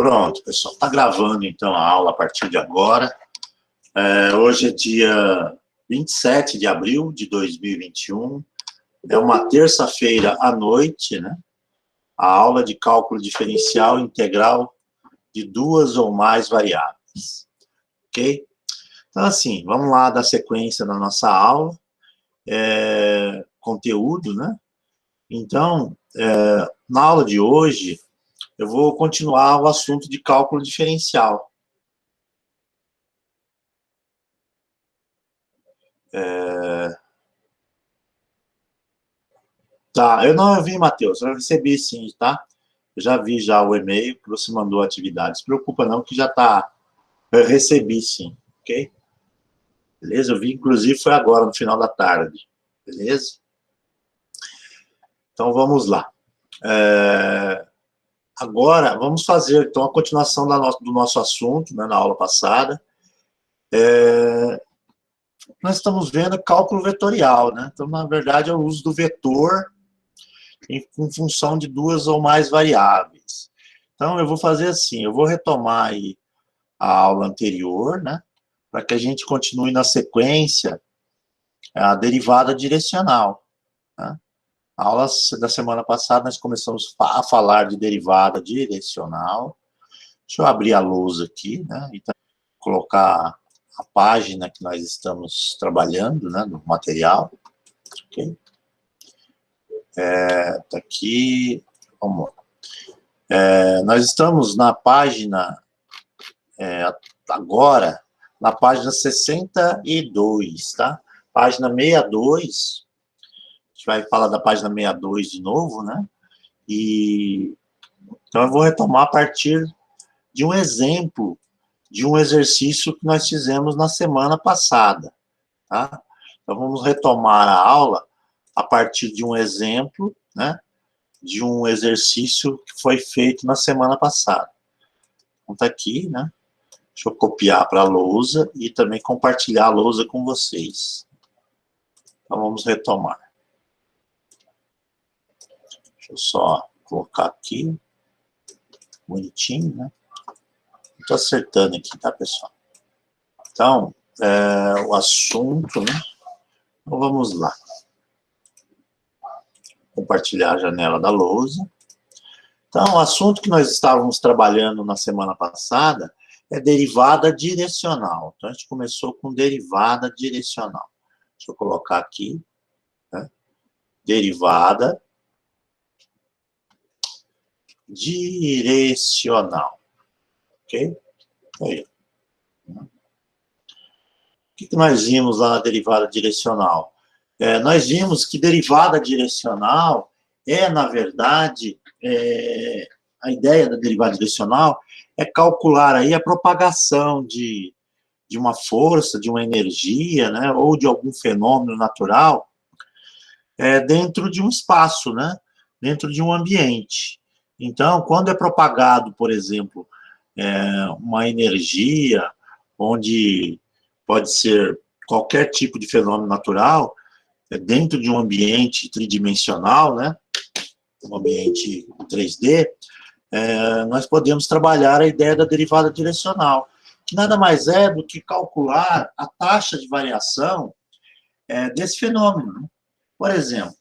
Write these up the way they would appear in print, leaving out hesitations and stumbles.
Pronto, pessoal. Está gravando, então, a aula a partir de agora. Hoje é dia 27 de abril de 2021. É uma terça-feira à noite, né? A aula de cálculo diferencial integral de duas ou mais variáveis. Ok? Então, assim, vamos lá dar sequência na nossa aula. Conteúdo, né? Então, na aula de hoje, eu vou continuar o assunto de cálculo diferencial. Tá, eu não vi, Matheus, eu recebi sim, tá? Eu já vi já o e-mail que você mandou a atividade. Não se preocupa não, que já tá, eu recebi sim, ok? Beleza? Eu vi, inclusive, foi agora, no final da tarde, beleza? Então, vamos lá. Agora, vamos fazer, então, a continuação do nosso assunto, né, na aula passada. Nós estamos vendo cálculo vetorial, né? Então, na verdade, é o uso do vetor em função de duas ou mais variáveis. Então, eu vou fazer assim, eu vou retomar aí a aula anterior, né, para que a gente continue na sequência a derivada direcional. Né? A aula da semana passada nós começamos a falar de derivada direcional. Deixa eu abrir a lousa aqui, né, e colocar a página que nós estamos trabalhando, né, no material. Ok? Tá aqui, vamos lá. Nós estamos na página, agora, na página 62, tá? Página 62, a gente vai falar da página 62 de novo, né? Então, eu vou retomar a partir de um exemplo, de um exercício que nós fizemos na semana passada, tá? Então, vamos retomar a aula a partir de um exemplo, né? De um exercício que foi feito na semana passada. Então, tá aqui, né? Deixa eu copiar para a lousa e também compartilhar a lousa com vocês. Então, vamos retomar. Deixa eu só colocar aqui. Bonitinho, né? Estou acertando aqui, tá, pessoal? Então, o assunto, né? Então, vamos lá. Compartilhar a janela da lousa. Então, o assunto que nós estávamos trabalhando na semana passada é derivada direcional. Então, a gente começou com derivada direcional. Deixa eu colocar aqui, né? Derivada direcional. Ok? Aí. O que nós vimos lá na derivada direcional? Nós vimos que derivada direcional na verdade, a ideia da derivada direcional é calcular aí a propagação de uma força, de uma energia, né, ou de algum fenômeno natural dentro de um espaço, né, dentro de um ambiente. Então, quando é propagado, por exemplo, uma energia, onde pode ser qualquer tipo de fenômeno natural, dentro de um ambiente tridimensional, né, um ambiente 3D, nós podemos trabalhar a ideia da derivada direcional, que nada mais é do que calcular a taxa de variação desse fenômeno. Né? Por exemplo,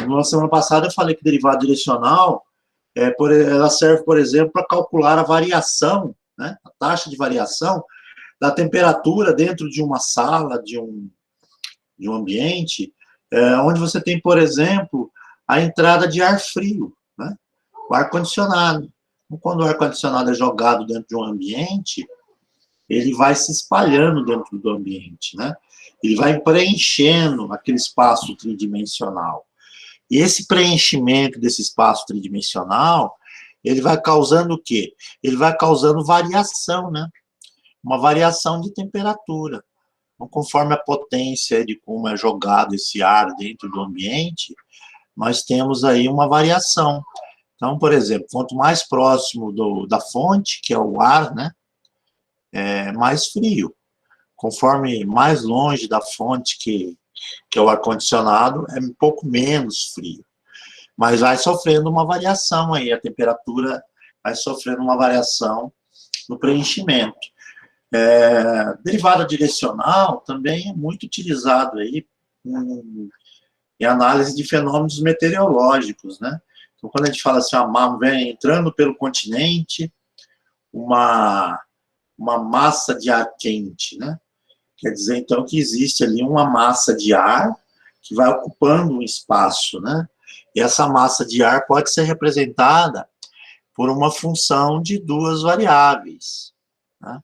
na semana passada eu falei que derivada direcional, ela serve, por exemplo, para calcular a variação, né, a taxa de variação da temperatura dentro de uma sala, de um ambiente, onde você tem, por exemplo, a entrada de ar frio, né? O ar-condicionado. Quando o ar-condicionado é jogado dentro de um ambiente, ele vai se espalhando dentro do ambiente, né? Ele vai preenchendo aquele espaço tridimensional. E esse preenchimento desse espaço tridimensional, ele vai causando o quê? Ele vai causando variação, né? Uma variação de temperatura. Então, conforme a potência de como é jogado esse ar dentro do ambiente, nós temos aí uma variação. Então, por exemplo, quanto mais próximo da fonte, que é o ar, né, é mais frio. Conforme mais longe da fonte, que é o ar-condicionado, é um pouco menos frio. Mas vai sofrendo uma variação aí, a temperatura vai sofrendo uma variação no preenchimento. Derivada direcional também é muito utilizado aí em análise de fenômenos meteorológicos, né? Então, quando a gente fala assim, a mar vem entrando pelo continente, uma massa de ar quente, né? Quer dizer, então, que existe ali uma massa de ar que vai ocupando um espaço, né? E essa massa de ar pode ser representada por uma função de duas variáveis, né?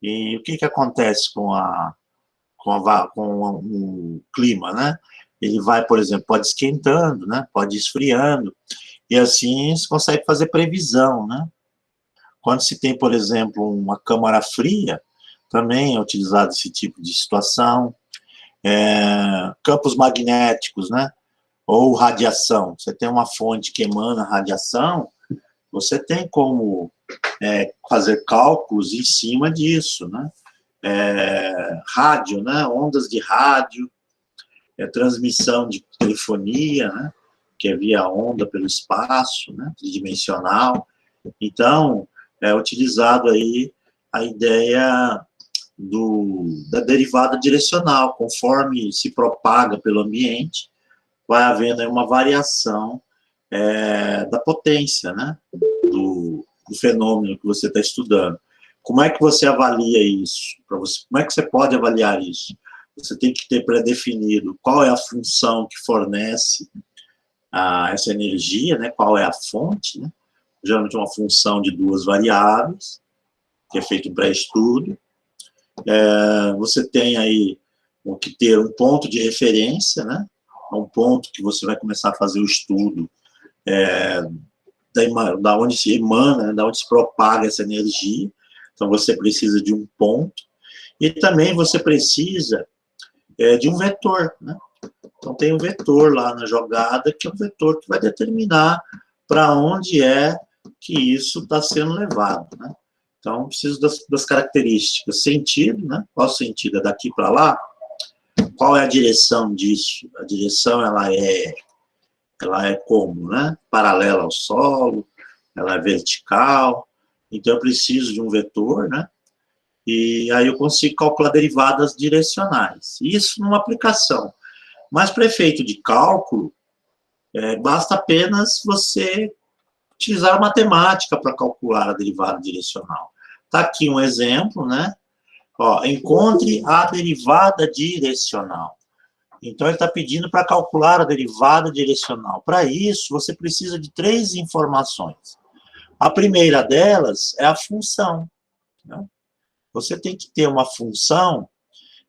E o que acontece com o clima, né? Ele vai, por exemplo, pode esquentando, né? Pode esfriando, e assim se consegue fazer previsão, né? Quando se tem, por exemplo, uma câmara fria, também é utilizado esse tipo de situação. Campos magnéticos, né? Ou radiação. Você tem uma fonte que emana radiação, você tem como fazer cálculos em cima disso, né? Rádio, né? Ondas de rádio, transmissão de telefonia, né? Que é via onda pelo espaço, né? Tridimensional. Então, é utilizado aí a ideia da derivada direcional, conforme se propaga pelo ambiente, vai havendo aí uma variação da potência, né, do fenômeno que você está estudando. Como é que você avalia isso? Como é que você pode avaliar isso? Você tem que ter pré-definido qual é a função que fornece essa energia, né, qual é a fonte, né, geralmente uma função de duas variáveis, que é feito um pré-estudo. Você tem aí que ter um ponto de referência, né? Um ponto que você vai começar a fazer o estudo da onde se emana, né? Da onde se propaga essa energia. Então, você precisa de um ponto. E também você precisa de um vetor, né? Então, tem um vetor lá na jogada, que é um vetor que vai determinar para onde é que isso está sendo levado, né? Então, preciso das características. Sentido, né? Qual o sentido? É daqui para lá? Qual é a direção disso? A direção, ela é como, né? Paralela ao solo, ela é vertical. Então, eu preciso de um vetor, né? E aí eu consigo calcular derivadas direcionais. Isso numa aplicação. Mas para efeito de cálculo, basta apenas você utilizar a matemática para calcular a derivada direcional. Está aqui um exemplo, né? Ó, encontre a derivada direcional. Então, ele está pedindo para calcular a derivada direcional. Para isso, você precisa de 3 informações. A primeira delas é a função, né? Você tem que ter uma função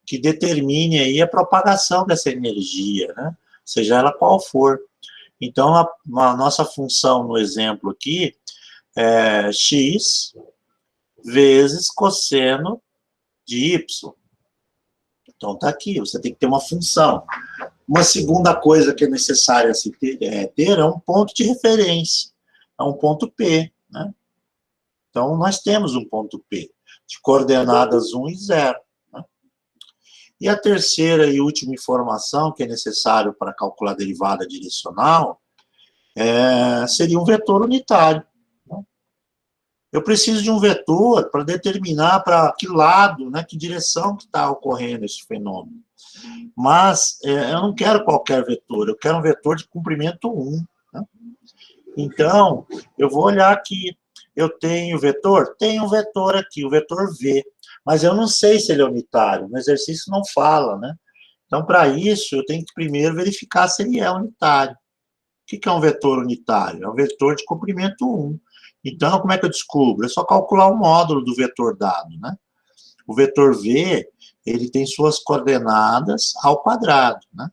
que determine aí a propagação dessa energia, né? Seja ela qual for. Então, a nossa função no exemplo aqui é x vezes cosseno de y. Então, está aqui, você tem que ter uma função. Uma segunda coisa que é necessária se ter é um ponto de referência, é um ponto P, né? Então, nós temos um ponto P, de coordenadas 1 e 0. Né? E a terceira e última informação que é necessário para calcular a derivada direcional seria um vetor unitário. Eu preciso de um vetor para determinar para que lado, né, que direção que está ocorrendo esse fenômeno. Mas eu não quero qualquer vetor, eu quero um vetor de comprimento 1. Né? Então, eu vou olhar aqui. Eu tenho vetor? Tenho um vetor aqui, o vetor V. Mas eu não sei se ele é unitário, no exercício não fala, né? Então, para isso, eu tenho que primeiro verificar se ele é unitário. O que é um vetor unitário? É um vetor de comprimento 1. Então, como é que eu descubro? É só calcular o módulo do vetor dado, né? O vetor V, ele tem suas coordenadas ao quadrado, né?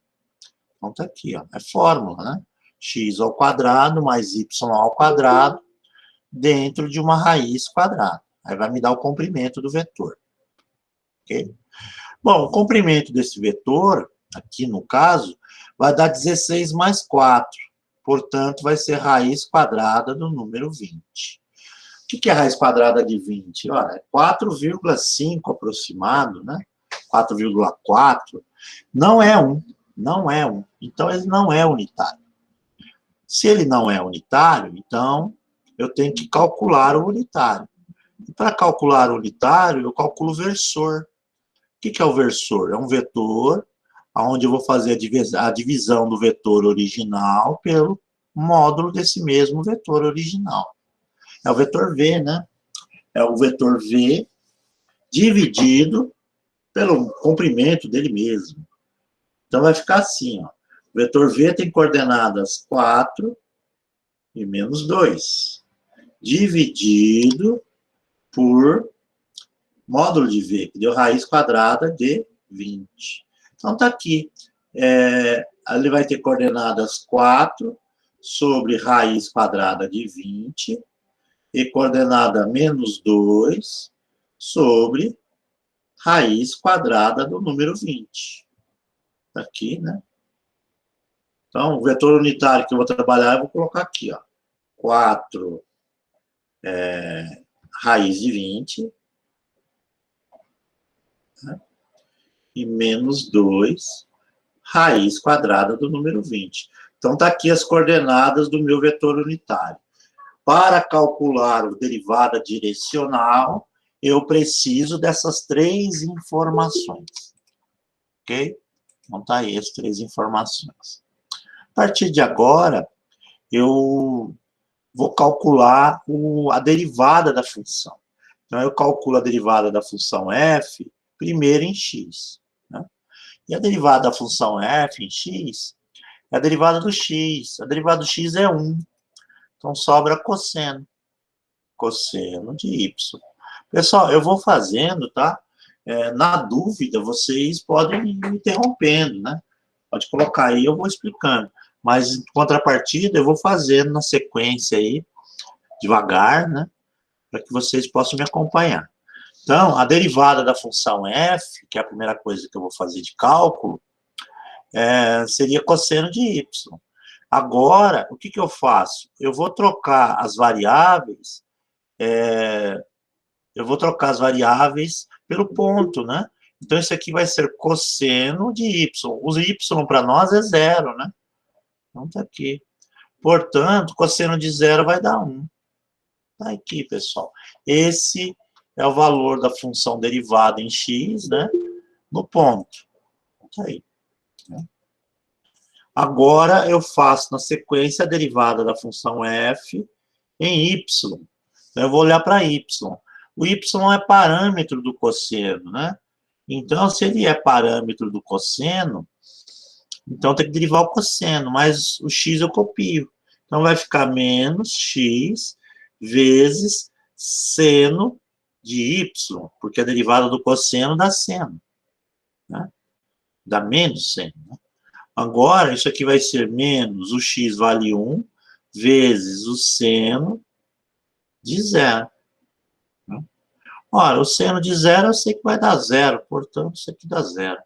Então, está aqui, ó, é fórmula, né? X ao quadrado mais Y ao quadrado dentro de uma raiz quadrada. Aí vai me dar o comprimento do vetor. Ok? Bom, o comprimento desse vetor, aqui no caso, vai dar 16 mais 4. Portanto, vai ser raiz quadrada do número 20. O que é raiz quadrada de 20? Olha, é 4,5 aproximado, né? 4,4. Não é 1. Não é 1. Então, ele não é unitário. Se ele não é unitário, então, eu tenho que calcular o unitário. E para calcular o unitário, eu calculo o versor. O que é o versor? É um vetor onde eu vou fazer a divisão do vetor original pelo módulo desse mesmo vetor original. É o vetor V, né? É o vetor V dividido pelo comprimento dele mesmo. Então, vai ficar assim, ó. O vetor V tem coordenadas 4 e menos 2, dividido por módulo de V, que deu raiz quadrada de 20. Então, está aqui. Ele vai ter coordenadas 4 sobre raiz quadrada de 20 e coordenada menos 2 sobre raiz quadrada do número 20. Está aqui, né? Então, o vetor unitário que eu vou trabalhar, eu vou colocar aqui, ó. 4 raiz de 20, né? E menos 2 raiz quadrada do número 20. Então, está aqui as coordenadas do meu vetor unitário. Para calcular o derivada direcional, eu preciso dessas 3 informações. Ok? Então, está aí as 3 informações. A partir de agora, eu vou calcular a derivada da função. Então, eu calculo a derivada da função f primeiro em x. Né? E a derivada da função f em x é a derivada do x. A derivada do x é 1. Então, sobra cosseno. Cosseno de y. Pessoal, eu vou fazendo, tá? Na dúvida, vocês podem ir me interrompendo, né? Pode colocar aí, eu vou explicando. Mas, em contrapartida, eu vou fazendo na sequência aí, devagar, né? Para que vocês possam me acompanhar. Então, a derivada da função f, que é a primeira coisa que eu vou fazer de cálculo, seria cosseno de y. Agora, o que eu faço? Eu vou trocar as variáveis, pelo ponto, né? Então, isso aqui vai ser cosseno de y. O y para nós é 0, né? Então, tá aqui. Portanto, cosseno de 0 vai dar 1. Tá aqui, pessoal. Esse é o valor da função derivada em x, né? No ponto. Tá aí. Agora, eu faço, na sequência, a derivada da função f em y. Então, eu vou olhar para y. O y é parâmetro do cosseno, né? Então, se ele é parâmetro do cosseno, então tem que derivar o cosseno, mas o x eu copio. Então, vai ficar menos x vezes seno de y, porque a derivada do cosseno dá seno, né? Dá menos seno, né? Agora, isso aqui vai ser menos, o x vale 1, vezes o seno de 0. Né? Ora, o seno de 0 eu sei que vai dar 0, portanto, isso aqui dá 0.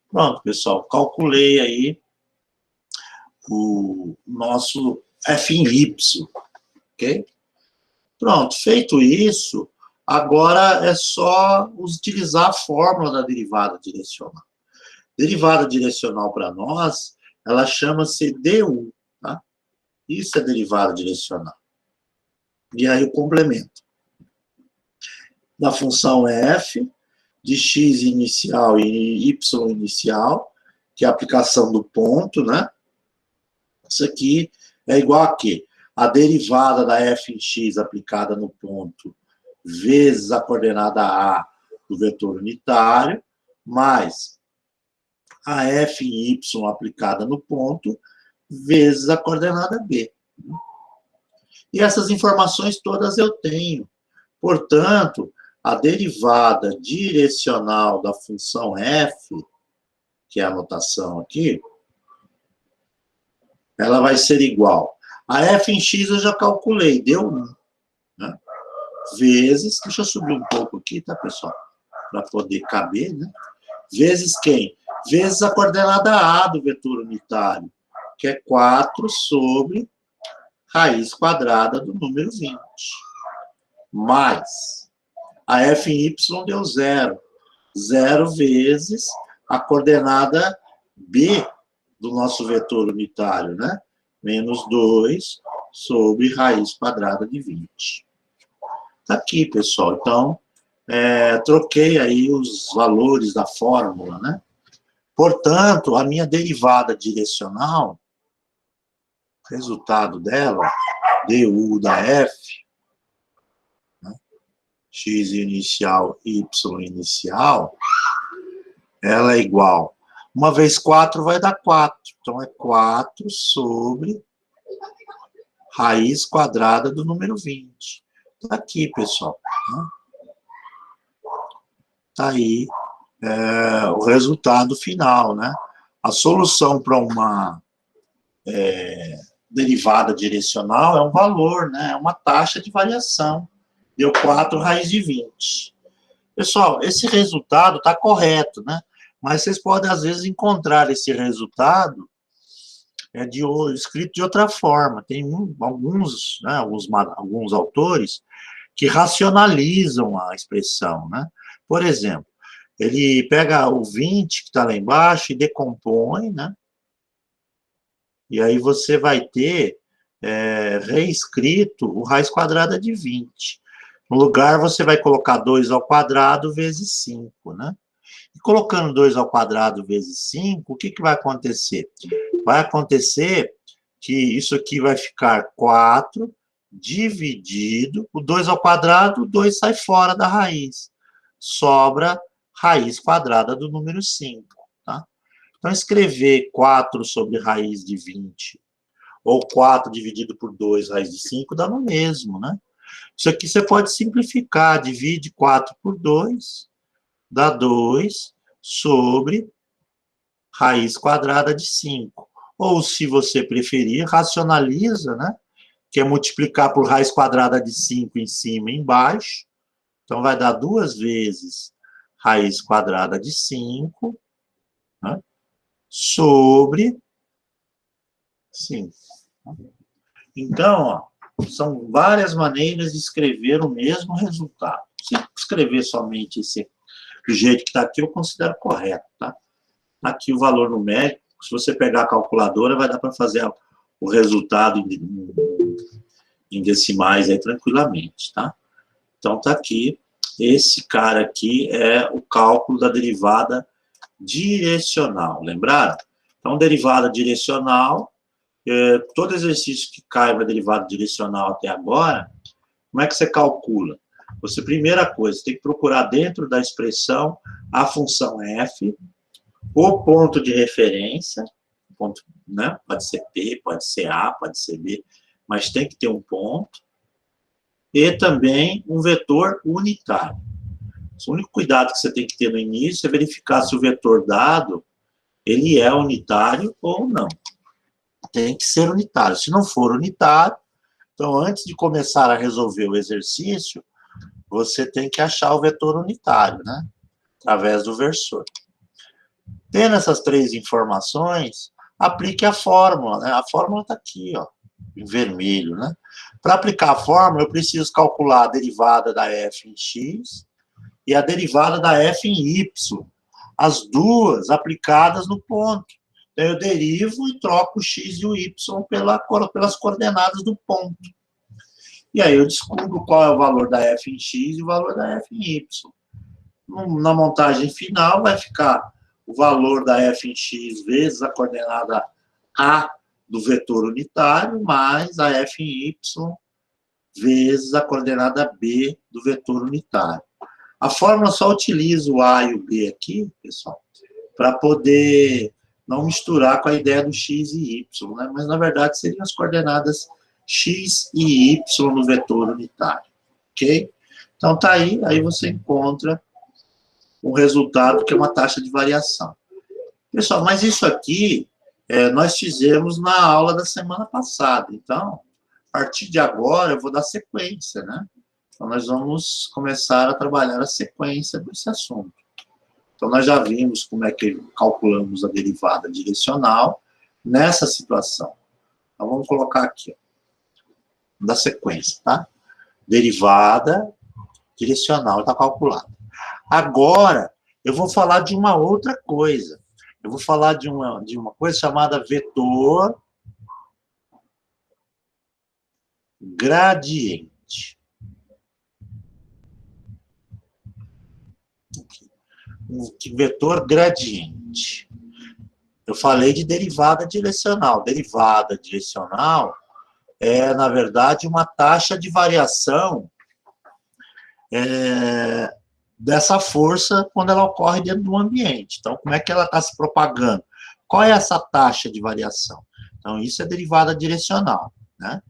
Pronto, pessoal, calculei aí o nosso f em y, ok? Pronto, feito isso, agora é só utilizar a fórmula da derivada direcional. Derivada direcional para nós, ela chama-se du, tá? Isso é derivada direcional. E aí o complemento da função f, de x inicial e y inicial, que é a aplicação do ponto, né? Isso aqui é igual a quê? A derivada da f em x aplicada no ponto vezes a coordenada a do vetor unitário, mais a f em y aplicada no ponto, vezes a coordenada b. E essas informações todas eu tenho. Portanto, a derivada direcional da função f, que é a notação aqui, ela vai ser igual. A f em x eu já calculei, deu 1. Né? Vezes, deixa eu subir um pouco aqui, tá, pessoal? Para poder caber, né? Vezes quem? Vezes a coordenada A do vetor unitário, que é 4 sobre raiz quadrada do número 20. Mais a f em y deu 0. 0 vezes a coordenada B do nosso vetor unitário, né? Menos 2 sobre raiz quadrada de 20. Tá aqui, pessoal. Então, troquei aí os valores da fórmula, né? Portanto, a minha derivada direcional, resultado dela, du da f, né? X inicial, y inicial, ela é igual. Uma vezes 4 vai dar 4. Então, é 4 sobre raiz quadrada do número 20. Tá aqui, pessoal. Tá aí o resultado final, né? A solução para uma derivada direcional é um valor, né? É uma taxa de variação. Deu 4 raiz de 20. Pessoal, esse resultado está correto, né? Mas vocês podem, às vezes, encontrar esse resultado escrito de outra forma. Tem alguns, né, alguns autores que racionalizam a expressão, né? Por exemplo, ele pega o 20 que está lá embaixo e decompõe, né? E aí você vai ter reescrito o raiz quadrada de 20. No lugar, você vai colocar 2 ao quadrado vezes 5, né? E colocando 2 ao quadrado vezes 5, o que vai acontecer? Vai acontecer que isso aqui vai ficar 4 dividido, o 2 ao quadrado, o 2 sai fora da raiz. Sobra raiz quadrada do número 5, tá? Então, escrever 4 sobre raiz de 20, ou 4 dividido por 2 raiz de 5, dá no mesmo, né? Isso aqui você pode simplificar, divide 4 por 2, dá 2 sobre raiz quadrada de 5. Ou, se você preferir, racionaliza, né? Que é multiplicar por raiz quadrada de 5 em cima e embaixo. Então, vai dar 2 vezes raiz quadrada de 5, né? Sobre 5. Então, ó, são várias maneiras de escrever o mesmo resultado. Se escrever somente do jeito que está aqui, eu considero correto, tá? Aqui o valor numérico, se você pegar a calculadora, vai dar para fazer o resultado em decimais aí tranquilamente, tá? Então, tá aqui. Esse cara aqui é o cálculo da derivada direcional, lembraram? Então, derivada direcional, todo exercício que cai na derivada direcional até agora, como é que você calcula? Você, primeira coisa, tem que procurar dentro da expressão a função f, o ponto de referência, ponto, né? Pode ser P, pode ser A, pode ser B, mas tem que ter um ponto, e também um vetor unitário. O único cuidado que você tem que ter no início é verificar se o vetor dado, ele é unitário ou não. Tem que ser unitário. Se não for unitário, então, antes de começar a resolver o exercício, você tem que achar o vetor unitário, né? Através do versor. Tendo essas 3 informações, aplique a fórmula, né? A fórmula está aqui, ó, em vermelho, né? Para aplicar a fórmula, eu preciso calcular a derivada da f em x e a derivada da f em y. As duas aplicadas no ponto. Então, eu derivo e troco o x e o y pelas coordenadas do ponto. E aí eu descubro qual é o valor da f em x e o valor da f em y. Na montagem final, vai ficar o valor da f em x vezes a coordenada A do vetor unitário, mais a f em y vezes a coordenada B do vetor unitário. A fórmula só utiliza o A e o B aqui, pessoal, para poder não misturar com a ideia do x e y, né? Mas, na verdade, seriam as coordenadas x e y no vetor unitário, ok? Então, tá aí você encontra um resultado que é uma taxa de variação. Pessoal, mas isso aqui nós fizemos na aula da semana passada, então, a partir de agora eu vou dar sequência, né? Então, nós vamos começar a trabalhar a sequência desse assunto. Então, nós já vimos como é que calculamos a derivada direcional nessa situação. Então, vamos colocar aqui, ó, da sequência, tá? Derivada direcional está calculada. Agora, eu vou falar de uma outra coisa. Eu vou falar de uma coisa chamada vetor gradiente. Um vetor gradiente. Eu falei de derivada direcional. Derivada direcional é, na verdade, uma taxa de variação dessa força quando ela ocorre dentro do ambiente. Então, como é que ela está se propagando? Qual é essa taxa de variação? Então, isso é derivada direcional, né?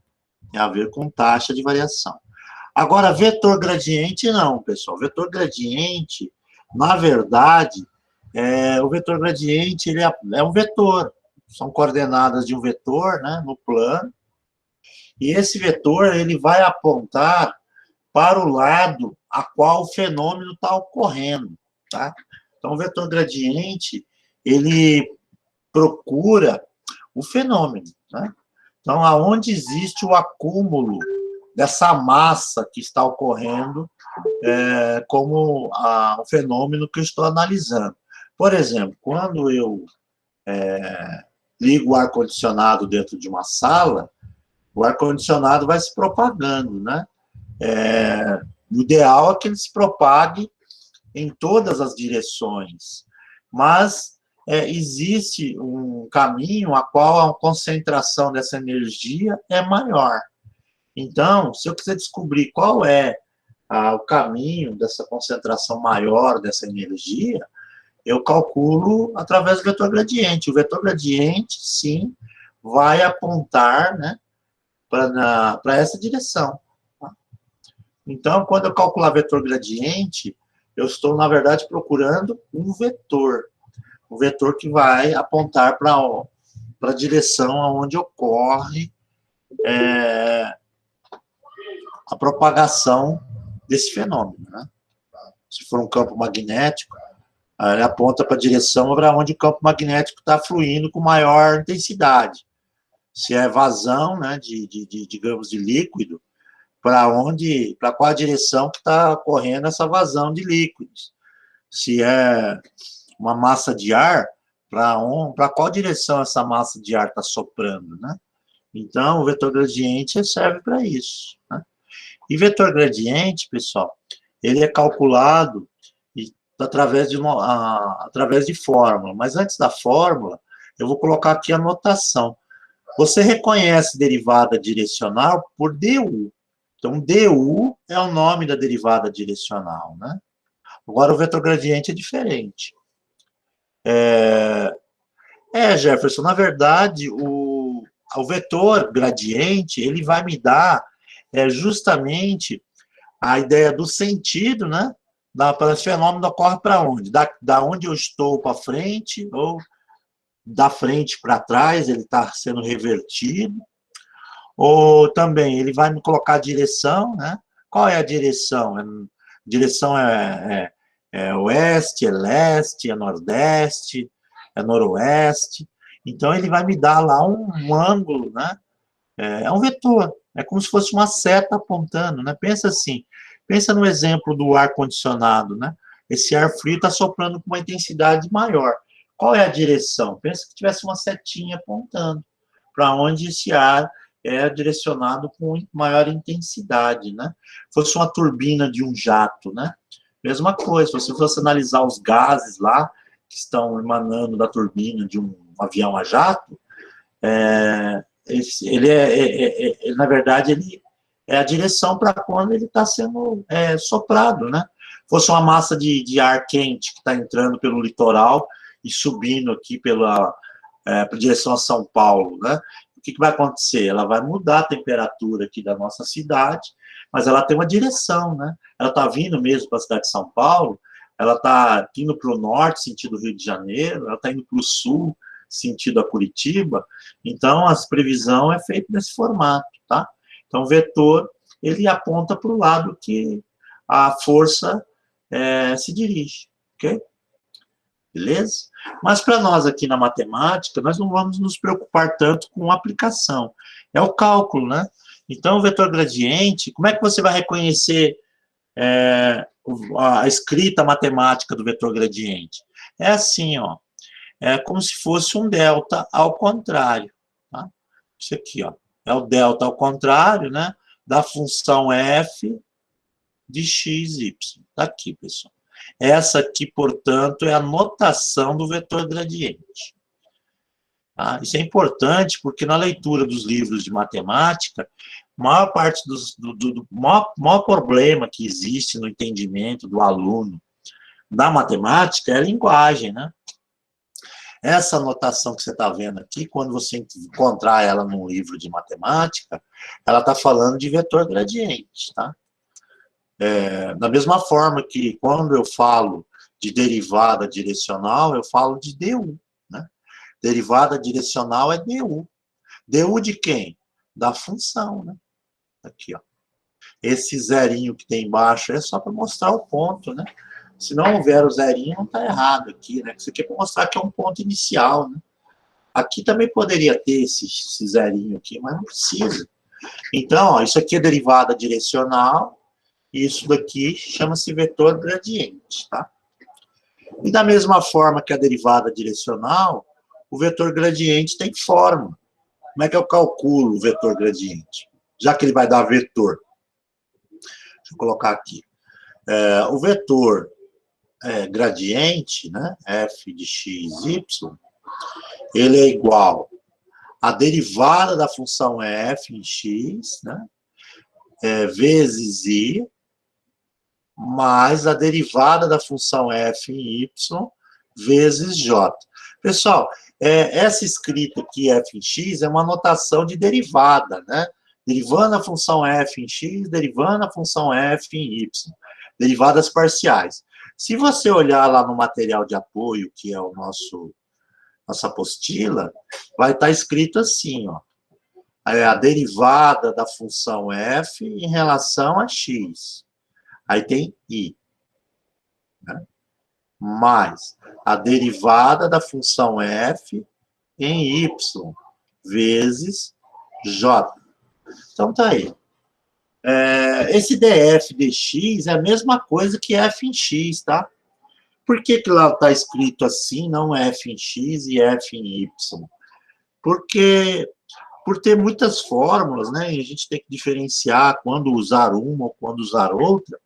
Tem a ver com taxa de variação. Agora, vetor gradiente, não, pessoal. Vetor gradiente, na verdade, o vetor gradiente ele é um vetor. São coordenadas de um vetor, né, no plano. E esse vetor ele vai apontar para o lado a qual o fenômeno está ocorrendo, tá? Então, o vetor gradiente, ele procura o fenômeno, né? Então, aonde existe o acúmulo dessa massa que está ocorrendo como o fenômeno que eu estou analisando. Por exemplo, quando eu ligo o ar-condicionado dentro de uma sala, o ar-condicionado vai se propagando, né? O ideal é que ele se propague em todas as direções, mas existe um caminho a qual a concentração dessa energia é maior. Então, se eu quiser descobrir qual é o caminho dessa concentração maior dessa energia, eu calculo através do vetor gradiente. O vetor gradiente, sim, vai apontar, né, para essa direção. Tá? Então, quando eu calcular vetor gradiente, eu estou, na verdade, procurando um vetor que vai apontar para a direção aonde ocorre a propagação desse fenômeno, né? Se for um campo magnético, ele aponta para a direção para onde o campo magnético está fluindo com maior intensidade. Se é vazão, né, digamos, de líquido, para qual a direção que está ocorrendo essa vazão de líquidos. Se é uma massa de ar, para qual direção essa massa de ar está soprando, né? Então, o vetor gradiente serve para isso, né? E vetor gradiente, pessoal, ele é calculado através de fórmula. Mas antes da fórmula, eu vou colocar aqui a notação. Você reconhece derivada direcional por du. Então, du é o nome da derivada direcional, né? Agora, o vetor gradiente é diferente. Jefferson, na verdade, o vetor gradiente, ele vai me dar justamente a ideia do sentido, né? Para esse fenômeno ocorre para onde? Da onde eu estou para frente, ou da frente para trás, ele está sendo revertido. Ou também, ele vai me colocar a direção, né? Qual é a direção? Direção é oeste, é leste, é nordeste, é noroeste. Então, ele vai me dar lá um ângulo, né? É um vetor, é como se fosse uma seta apontando, né? Pensa assim, pensa no exemplo do ar-condicionado, né? Esse ar frio está soprando com uma intensidade maior. Qual é a direção? Pensa que tivesse uma setinha apontando para onde esse ar é direcionado com maior intensidade, né? Fosse uma turbina de um jato, né? Mesma coisa, se você fosse analisar os gases lá, que estão emanando da turbina de um avião a jato, ele, na verdade, ele é a direção para quando ele está sendo soprado, né? Fosse uma massa de ar quente que está entrando pelo litoral e subindo aqui para direção a São Paulo, né? O que vai acontecer? Ela vai mudar a temperatura aqui da nossa cidade, mas ela tem uma direção, né? Ela está vindo mesmo para a cidade de São Paulo, ela está indo para o norte, sentido Rio de Janeiro, ela está indo para o sul, sentido a Curitiba. Então, a previsão é feita nesse formato, tá? Então, o vetor, ele aponta para o lado que a força se dirige, ok? Beleza? Mas para nós aqui na matemática, nós não vamos nos preocupar tanto com a aplicação. É o cálculo, né? Então, o vetor gradiente, como é que você vai reconhecer a escrita matemática do vetor gradiente? É assim, ó. É como se fosse um delta ao contrário. Tá? Isso aqui, ó. É o delta ao contrário, né? Da função f de x, y. Está aqui, pessoal. Essa aqui, portanto, é a notação do vetor gradiente. Tá? Isso é importante porque na leitura dos livros de matemática, a maior parte do maior problema que existe no entendimento do aluno da matemática é a linguagem, né? Essa notação que você está vendo aqui, quando você encontrar ela num livro de matemática, ela está falando de vetor gradiente, tá? Da mesma forma que quando eu falo de derivada direcional, eu falo de du, né? Derivada direcional é du. Du de quem? Da função, né? Aqui, ó. Esse zerinho que tem embaixo é só para mostrar o ponto, né? Se não houver o zerinho, não está errado aqui, né? Isso aqui é para mostrar que é um ponto inicial, né? Aqui também poderia ter esse zerinho aqui, mas não precisa. Então, ó, isso aqui é derivada direcional, isso daqui chama-se vetor gradiente, tá? E da mesma forma que a derivada direcional, o vetor gradiente tem forma. Como é que eu calculo o vetor gradiente? Já que ele vai dar vetor. Deixa eu colocar aqui. O vetor gradiente, né, f de x, y, ele é igual à derivada da função f em x, né, vezes i, mais a derivada da função f em y, vezes j. Pessoal, essa escrita aqui, f em x, é uma notação de derivada, né? Derivando a função f em x, derivando a função f em y. Derivadas parciais. Se você olhar lá no material de apoio, que é o nossa apostila, vai estar escrito assim, ó. A derivada da função f em relação a x. Aí tem i. Né? Mais a derivada da função f em y, vezes j. Então, tá aí. Esse df dx é a mesma coisa que f em x, tá? Por que lá está escrito assim, não f em x e f em y? Porque, por ter muitas fórmulas, né, e a gente tem que diferenciar quando usar uma ou quando usar outra,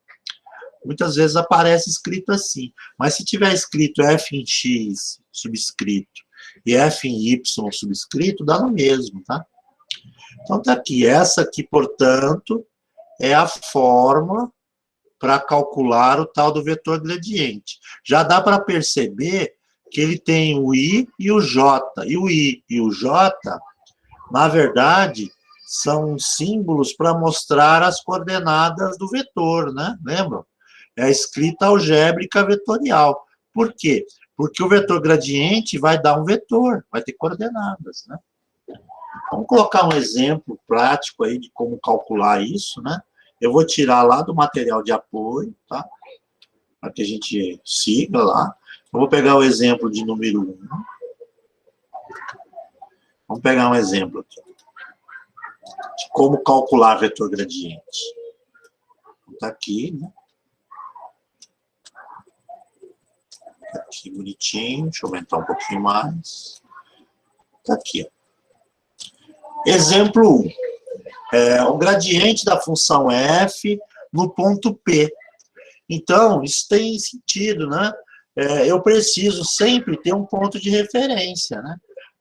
muitas vezes aparece escrito assim. Mas se tiver escrito f em x subscrito e f em y subscrito, dá no mesmo, tá? Então, tá aqui. Essa aqui, portanto, é a fórmula para calcular o tal do vetor gradiente. Já dá para perceber que ele tem o i e o j. E o i e o j, na verdade, são símbolos para mostrar as coordenadas do vetor, né? Lembram? É a escrita algébrica vetorial. Por quê? Porque o vetor gradiente vai dar um vetor, vai ter coordenadas, né? Vamos colocar um exemplo prático aí de como calcular isso, né? Eu vou tirar lá do material de apoio, tá? Para que a gente siga lá. Eu vou pegar o exemplo de número 1. Vamos pegar um exemplo aqui. De como calcular vetor gradiente. Está aqui, né? Tá aqui bonitinho. Deixa eu aumentar um pouquinho mais. Está aqui, ó. Exemplo 1. O gradiente da função f no ponto P. Então, isso tem sentido, né? Eu preciso sempre ter um ponto de referência, né?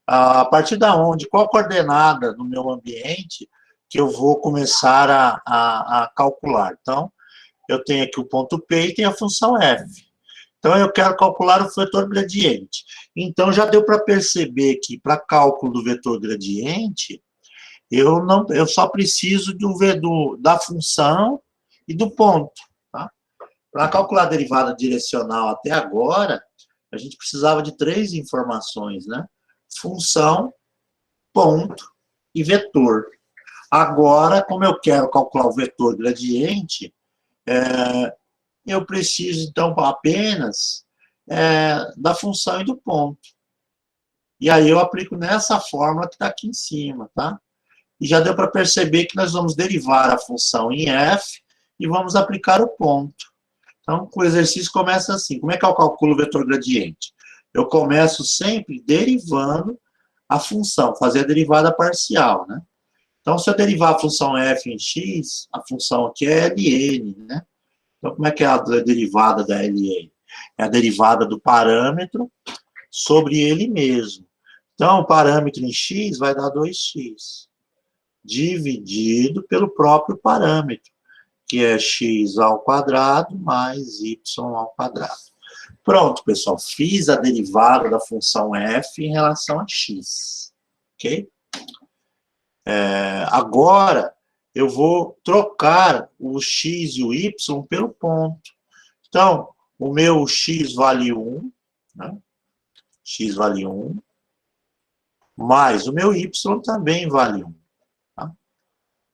A partir da onde, qual a coordenada no meu ambiente que eu vou começar a calcular. Então, eu tenho aqui o ponto P e tenho a função f. Então, eu quero calcular o vetor gradiente. Então, já deu para perceber que, para cálculo do vetor gradiente, eu só preciso da função e do ponto. Tá? Para calcular a derivada direcional até agora, a gente precisava de 3 informações, né? Função, ponto e vetor. Agora, como eu quero calcular o vetor gradiente, eu preciso, então, apenas da função e do ponto. E aí eu aplico nessa fórmula que está aqui em cima, tá? E já deu para perceber que nós vamos derivar a função em f e vamos aplicar o ponto. Então, o exercício começa assim. Como é que eu calculo o vetor gradiente? Eu começo sempre derivando a função, fazer a derivada parcial, né? Então, se eu derivar a função f em x, a função aqui é ln, né? Então, como é que é a derivada da ln? É a derivada do parâmetro sobre ele mesmo. Então, o parâmetro em x vai dar 2x, dividido pelo próprio parâmetro, que é x ao quadrado mais y ao quadrado. Pronto, pessoal, fiz a derivada da função f em relação a x, ok? Agora, eu vou trocar o x e o y pelo ponto. Então, o meu x vale 1, né? X vale 1, mais o meu y também vale 1. Tá?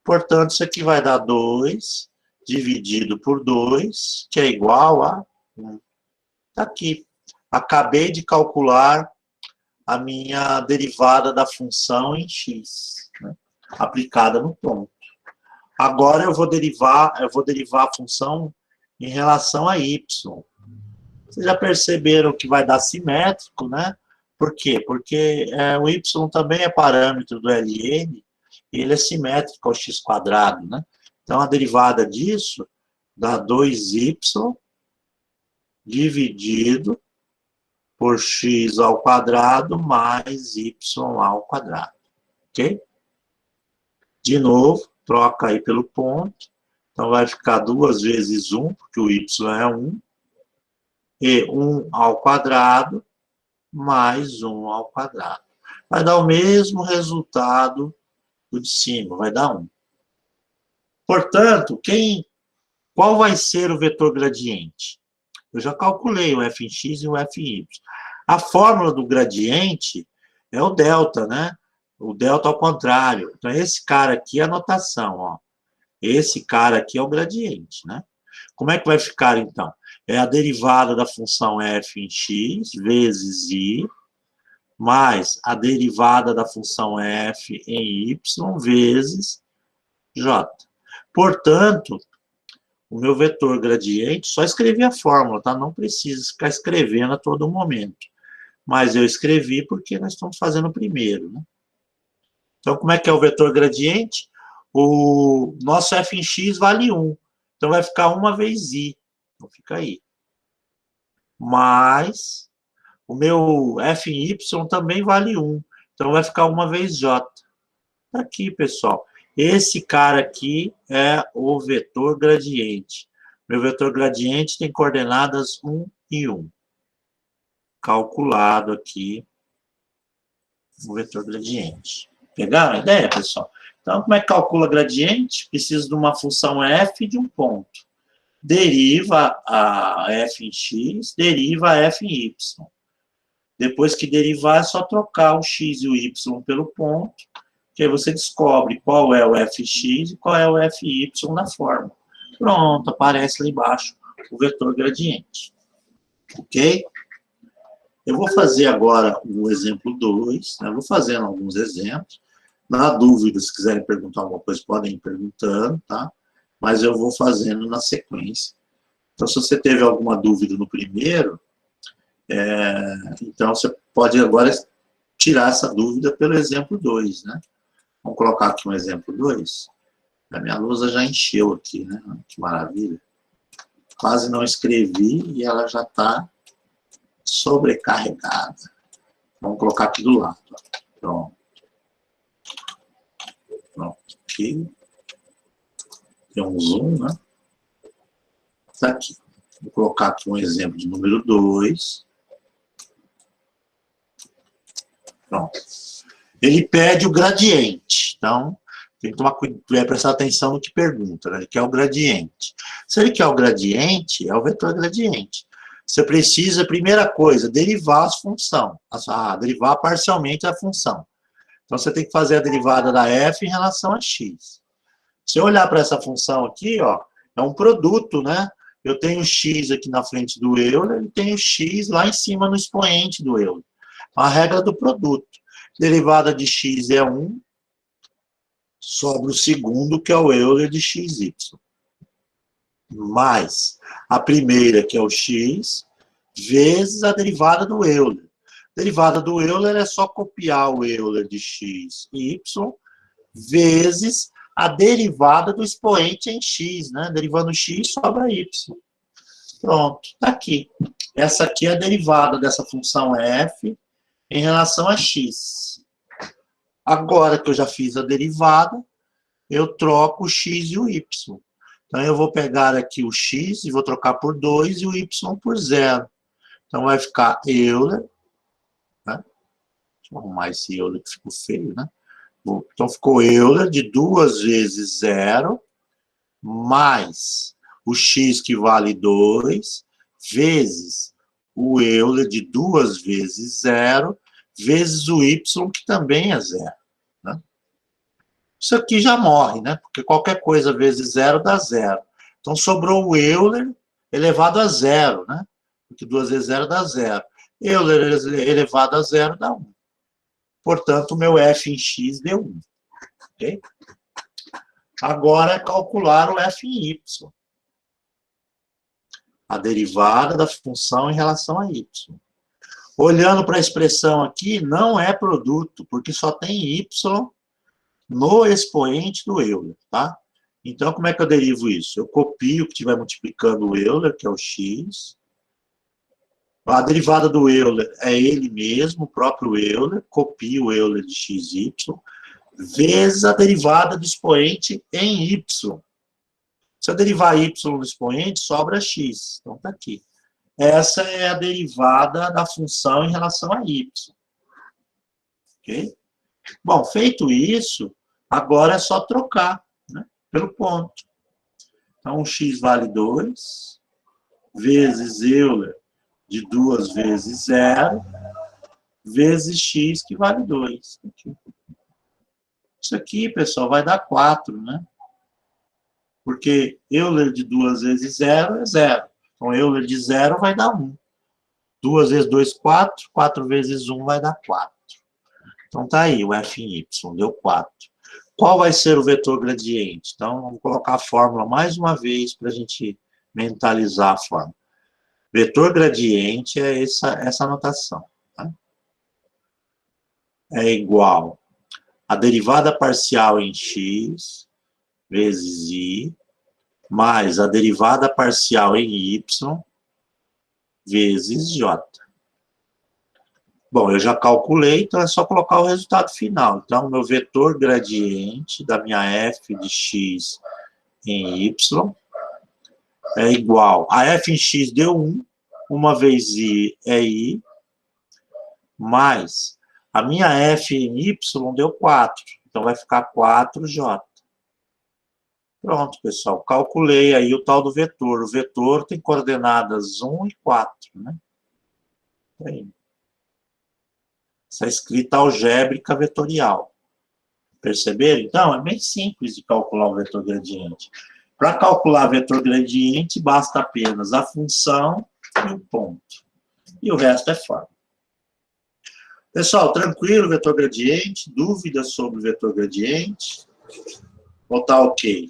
Portanto, isso aqui vai dar 2 dividido por 2, que é igual a 1. Está aqui. Acabei de calcular a minha derivada da função em x, né? Aplicada no ponto. Agora eu vou derivar a função em relação a y. Vocês já perceberam que vai dar simétrico, né? Por quê? Porque o y também é parâmetro do ln, e ele é simétrico ao x², né? Então, a derivada disso dá 2y dividido por x ao quadrado mais y ao quadrado. Ok? De novo, troca aí pelo ponto. Então, vai ficar 2 vezes 1, porque o y é 1. E 1 ao quadrado mais 1 ao quadrado. Vai dar o mesmo resultado do de cima, vai dar 1. Portanto, qual vai ser o vetor gradiente? Eu já calculei o f em x e o f em y. A fórmula do gradiente é o delta, né? O delta ao contrário. Então, esse cara aqui é a notação, ó. Esse cara aqui é o gradiente, né? Como é que vai ficar, então? É a derivada da função f em x vezes i, mais a derivada da função f em y vezes j. Portanto, o meu vetor gradiente, só escrevi a fórmula, tá? Não precisa ficar escrevendo a todo momento. Mas eu escrevi porque nós estamos fazendo o primeiro, né? Então, como é que é o vetor gradiente? O nosso f em x vale 1. Então, vai ficar 1 vezes i. Então, fica aí. Mas o meu f em y também vale 1. Então, vai ficar 1 vezes j. Tá aqui, pessoal. Esse cara aqui é o vetor gradiente. Meu vetor gradiente tem coordenadas 1 e 1. Calculado aqui o vetor gradiente. Pegaram a ideia, pessoal? Então, como é que calcula gradiente? Preciso de uma função f e de um ponto. Deriva a f em x, deriva a f em y. Depois que derivar, é só trocar o x e o y pelo ponto, que aí você descobre qual é o fx e qual é o fy na fórmula. Pronto, aparece lá embaixo o vetor gradiente. Ok? Eu vou fazer agora o exemplo 2, né? Vou fazendo alguns exemplos. Na dúvida, se quiserem perguntar alguma coisa, podem ir perguntando, tá? Mas eu vou fazendo na sequência. Então, se você teve alguma dúvida no primeiro, então você pode agora tirar essa dúvida pelo exemplo 2, né? Vamos colocar aqui um exemplo 2. A minha lousa já encheu aqui, né? Que maravilha. Quase não escrevi e ela já está sobrecarregada. Vamos colocar aqui do lado. Pronto. Pronto. Aqui. Tem um zoom, né? Está aqui. Vou colocar aqui um exemplo de número 2. Pronto. Ele pede o gradiente. Então, tem que prestar atenção no que pergunta, né? Ele quer o gradiente. Se ele quer o gradiente, é o vetor gradiente. Você precisa, primeira coisa, derivar a função. Derivar parcialmente a função. Então, você tem que fazer a derivada da f em relação a x. Se eu olhar para essa função aqui, ó, é um produto, né? Eu tenho x aqui na frente do Euler e tenho x lá em cima no expoente do Euler. A regra do produto. Derivada de x é 1, sobra o segundo, que é o Euler de xy. Mais a primeira, que é o x, vezes a derivada do Euler. Derivada do Euler é só copiar o Euler de x e y, vezes a derivada do expoente em x, né? Derivando x, sobra y. Pronto, está aqui. Essa aqui é a derivada dessa função f em relação a x. Agora que eu já fiz a derivada, eu troco o x e o y. Então, eu vou pegar aqui o x e vou trocar por 2 e o y por 0. Então, vai ficar Euler, né? Deixa eu arrumar esse Euler que ficou feio, né? Então, ficou Euler de 2 vezes 0, mais o x que vale 2, vezes o Euler de 2 vezes 0, vezes o y, que também é 0. Né? Isso aqui já morre, né? Porque qualquer coisa vezes 0 dá 0. Então, sobrou o Euler elevado a 0, né? Porque 2 vezes 0 dá 0. Euler elevado a 0 dá 1. Portanto, o meu f em x deu 1. Okay? Agora é calcular o f em y. A derivada da função em relação a y. Olhando para a expressão aqui, não é produto, porque só tem y no expoente do Euler, tá? Então, como é que eu derivo isso? Eu copio o que estiver multiplicando o Euler, que é o x. A derivada do Euler é ele mesmo, o próprio Euler. Copio o Euler de xy, vezes a derivada do expoente em y. Se eu derivar y no expoente, sobra x. Então, está aqui. Essa é a derivada da função em relação a y. Ok? Bom, feito isso, agora é só trocar, né, pelo ponto. Então, o x vale 2, vezes Euler de 2 vezes 0, vezes x, que vale 2. Isso aqui, pessoal, vai dar 4, né? Porque Euler de 2 vezes 0 é 0. Então, Euler de 0 vai dar 1. 2 vezes 2, 4. 4 vezes 1 vai dar 4. Então, tá aí o f em y, deu 4. Qual vai ser o vetor gradiente? Então, vamos colocar a fórmula mais uma vez para a gente mentalizar a fórmula. Vetor gradiente é essa notação. Tá? É igual a derivada parcial em x vezes i, mais a derivada parcial em y vezes j. Bom, eu já calculei, então é só colocar o resultado final. Então, meu vetor gradiente da minha f de x em y é igual a f em x deu 1, uma vez i é i, mais a minha f em y deu 4. Então, vai ficar 4j. Pronto, pessoal. Calculei aí o tal do vetor. O vetor tem coordenadas 1 e 4, né? Aí. Essa escrita algébrica vetorial. Perceberam? Então, é bem simples de calcular o vetor gradiente. Para calcular vetor gradiente, basta apenas a função e o ponto. E o resto é fórmula. Pessoal, tranquilo, vetor gradiente? Dúvidas sobre o vetor gradiente? Ou tá ok?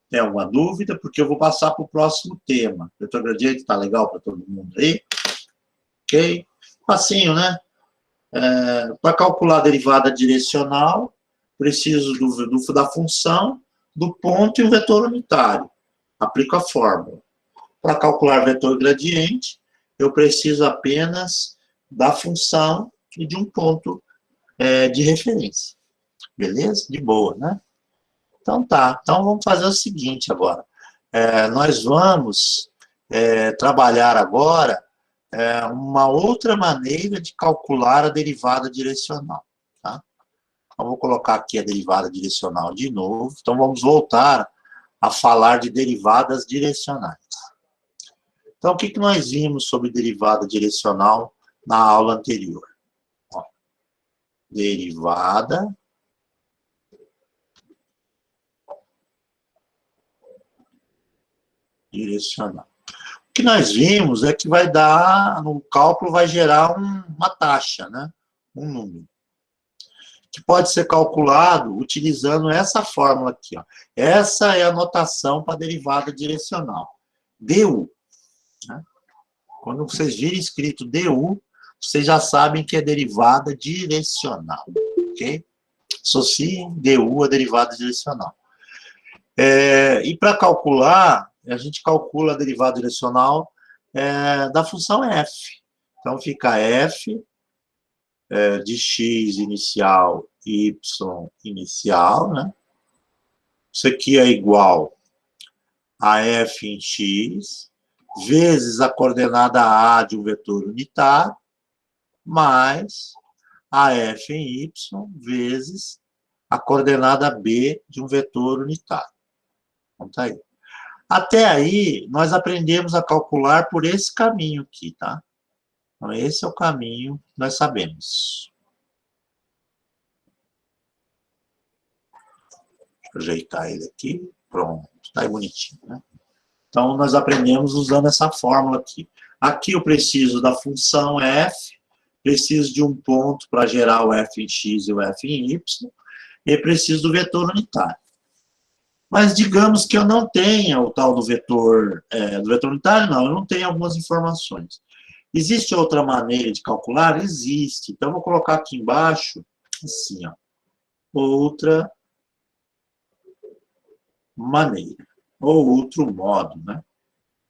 Tem alguma dúvida? Porque eu vou passar para o próximo tema. Vetor gradiente tá legal para todo mundo aí? Ok? Facinho, né? Para calcular a derivada direcional, preciso da função, do ponto e o vetor unitário. Aplico a fórmula. Para calcular vetor gradiente, eu preciso apenas da função e de um ponto de referência. Beleza? De boa, né? Então tá. Então vamos fazer o seguinte agora. Nós vamos trabalhar agora uma outra maneira de calcular a derivada direcional. Tá? Então, vou colocar aqui a derivada direcional de novo. Então, vamos voltar a falar de derivadas direcionais. Então, o que nós vimos sobre derivada direcional na aula anterior? Ó, derivada direcional. O que nós vimos é que vai dar, no cálculo vai gerar uma taxa, né? Um número. Que pode ser calculado utilizando essa fórmula aqui. Ó. Essa é a notação para a derivada direcional. du. Né? Quando vocês virem escrito du, vocês já sabem que é derivada direcional. Ok? Associe du a derivada direcional. E para calcular, a gente calcula a derivada direcional da função f. Então, fica f de x inicial e y inicial, né? Isso aqui é igual a f em x, vezes a coordenada a de um vetor unitário, mais a f em y, vezes a coordenada b de um vetor unitário. Então, tá aí. Até aí, nós aprendemos a calcular por esse caminho aqui, tá? Então, esse é o caminho que nós sabemos. Deixa eu ajeitar ele aqui. Pronto, tá aí bonitinho, né? Então, nós aprendemos usando essa fórmula aqui. Aqui eu preciso da função f, preciso de um ponto para gerar o f em x e o f em y, e preciso do vetor unitário. Mas digamos que eu não tenha o tal do vetor unitário, não, eu não tenho algumas informações. Existe outra maneira de calcular? Existe. Então, eu vou colocar aqui embaixo, assim, ó, outra maneira, ou outro modo, né?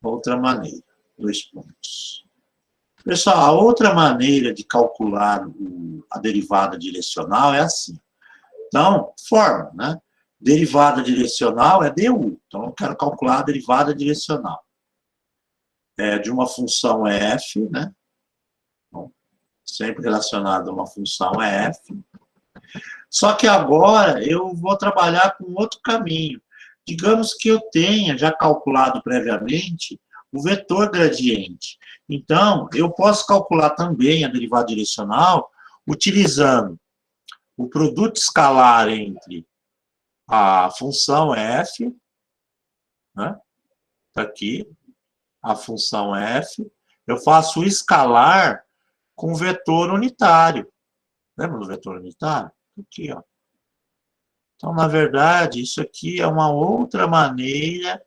Outra maneira, 2 pontos. Pessoal, a outra maneira de calcular a derivada direcional é assim. Então, forma, né? Derivada direcional é du. Então, eu quero calcular a derivada direcional. De uma função f, né? Bom, sempre relacionado a uma função f. Só que agora eu vou trabalhar com outro caminho. Digamos que eu tenha já calculado previamente o vetor gradiente. Então, eu posso calcular também a derivada direcional utilizando o produto escalar entre a função f, né? Tá aqui, a função f, eu faço o escalar com o vetor unitário. Lembra do vetor unitário? Aqui, ó. Então, na verdade, isso aqui é uma outra maneira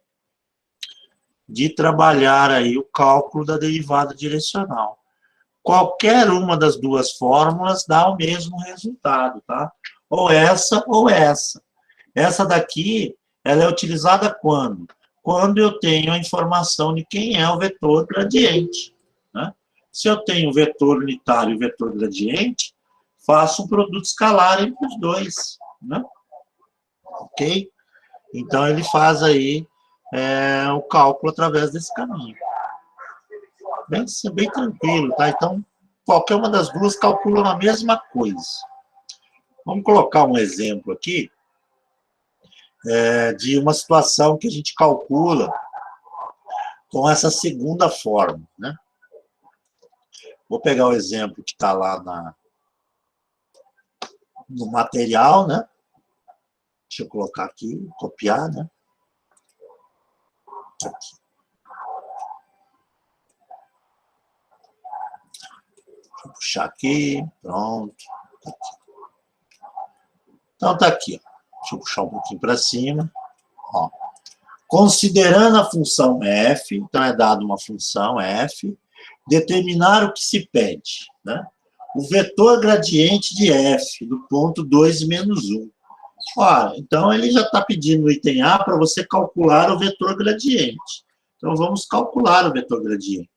de trabalhar aí o cálculo da derivada direcional. Qualquer uma das duas fórmulas dá o mesmo resultado, tá? Ou essa ou essa. Essa daqui, ela é utilizada quando? Quando eu tenho a informação de quem é o vetor gradiente, né? Se eu tenho o vetor unitário e o vetor gradiente, faço um produto escalar entre os dois, né? Ok? Então, ele faz aí o cálculo através desse caminho. Bem tranquilo, tá? Então, qualquer uma das duas calcula a mesma coisa. Vamos colocar um exemplo aqui de uma situação que a gente calcula com essa segunda forma, né? Vou pegar o exemplo que está lá no material, né? Deixa eu colocar aqui, copiar, né? Aqui. Deixa eu puxar aqui, pronto. Tá aqui. Então, tá aqui, ó. Deixa eu puxar um pouquinho para cima. Ó. Considerando a função f, então é dado uma função f, determinar o que se pede, né? O vetor gradiente de f, do ponto 2 menos 1. Olha, então ele já está pedindo no item A para você calcular o vetor gradiente. Então vamos calcular o vetor gradiente.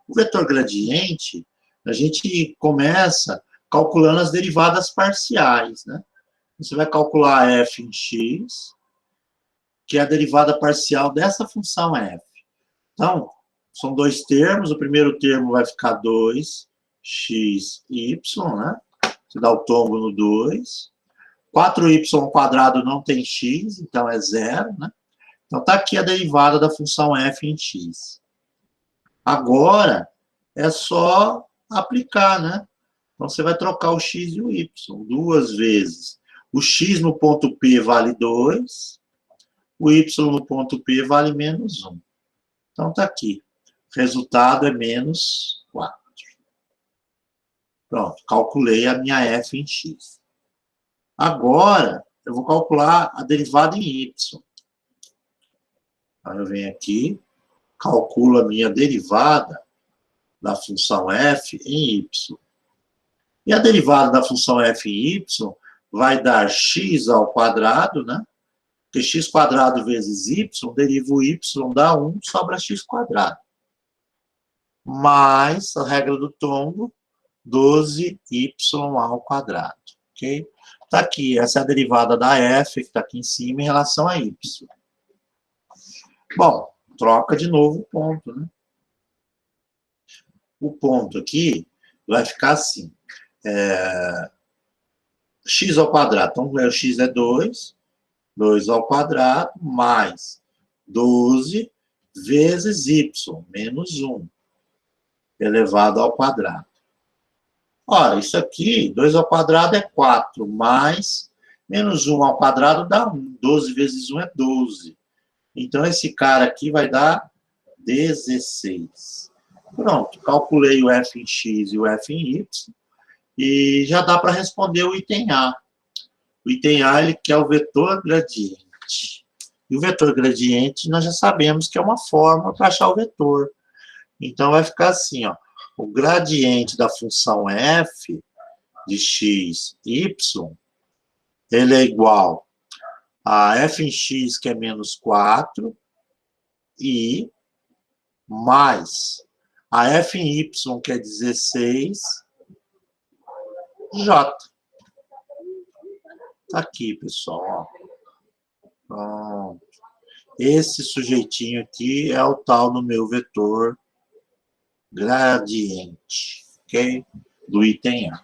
O vetor gradiente, a gente começa calculando as derivadas parciais, né? Você vai calcular f em x, que é a derivada parcial dessa função f. Então, são dois termos, o primeiro termo vai ficar 2xy, né? Você dá o tombo no 2. 4y² não tem x, então é 0, né? Então, está aqui a derivada da função f em x. Agora, é só aplicar, né? Então, você vai trocar o x e o y duas vezes. O x no ponto P vale 2, o y no ponto P vale menos 1. Então, está aqui. O resultado é menos 4. Pronto, calculei a minha f em x. Agora, eu vou calcular a derivada em y. Então, eu venho aqui, calculo a minha derivada da função f em y. E a derivada da função f em y vai dar x ao quadrado, né? Porque x quadrado vezes y, deriva o y, dá 1, sobra x quadrado. Mais a regra do tombo, 12y ao quadrado, ok? Está aqui, essa é a derivada da f, que está aqui em cima, em relação a y. Bom, troca de novo o ponto, né? O ponto aqui vai ficar assim, x ao quadrado, então o x é 2, 2 ao quadrado, mais 12 vezes y, menos 1, elevado ao quadrado. Ora, isso aqui, 2 ao quadrado é 4, mais menos 1 ao quadrado dá 1. 12 vezes 1 é 12. Então, esse cara aqui vai dar 16. Pronto, calculei o f em x e o f em y, e já dá para responder o item A. O item A, ele quer o vetor gradiente. E o vetor gradiente, nós já sabemos que é uma fórmula para achar o vetor. Então, vai ficar assim, ó. O gradiente da função f de x, y, ele é igual a f em x, que é menos 4, e mais a f em y, que é 16, j. Tá aqui, pessoal. Pronto. Esse sujeitinho aqui é o tal do meu vetor gradiente, ok? Do item A.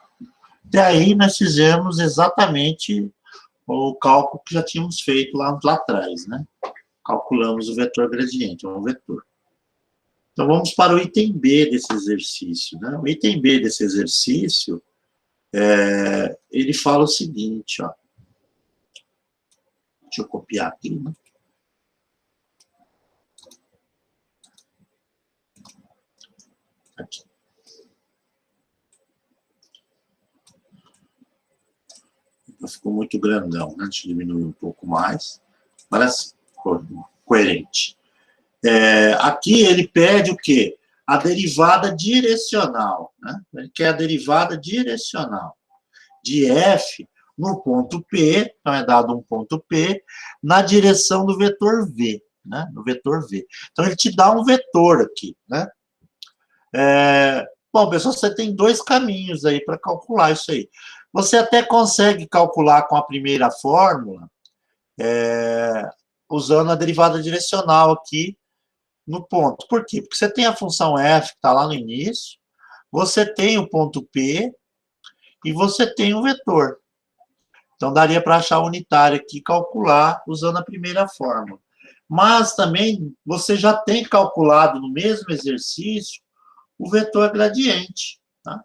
Até aí nós fizemos exatamente o cálculo que já tínhamos feito lá atrás, né? Calculamos o vetor gradiente, um vetor. Então vamos para o item B desse exercício, né? O item B desse exercício, ele fala o seguinte, ó. Deixa eu copiar aqui, né? Aqui. Ficou muito grandão, né? Deixa eu diminuir um pouco mais. Parece coerente. Aqui ele pede o quê? A derivada direcional, né? Ele quer a derivada direcional de f no ponto P, então é dado um ponto P, na direção do vetor V, né? No vetor V. Então ele te dá um vetor aqui, né? Bom, pessoal, você tem dois caminhos aí para calcular isso aí. Você até consegue calcular com a primeira fórmula, usando a derivada direcional aqui no ponto. Por quê? Porque você tem a função f, que está lá no início, você tem o ponto P, e você tem um vetor. Então, daria para achar a unitária aqui e calcular usando a primeira fórmula. Mas também você já tem calculado no mesmo exercício o vetor gradiente. Tá?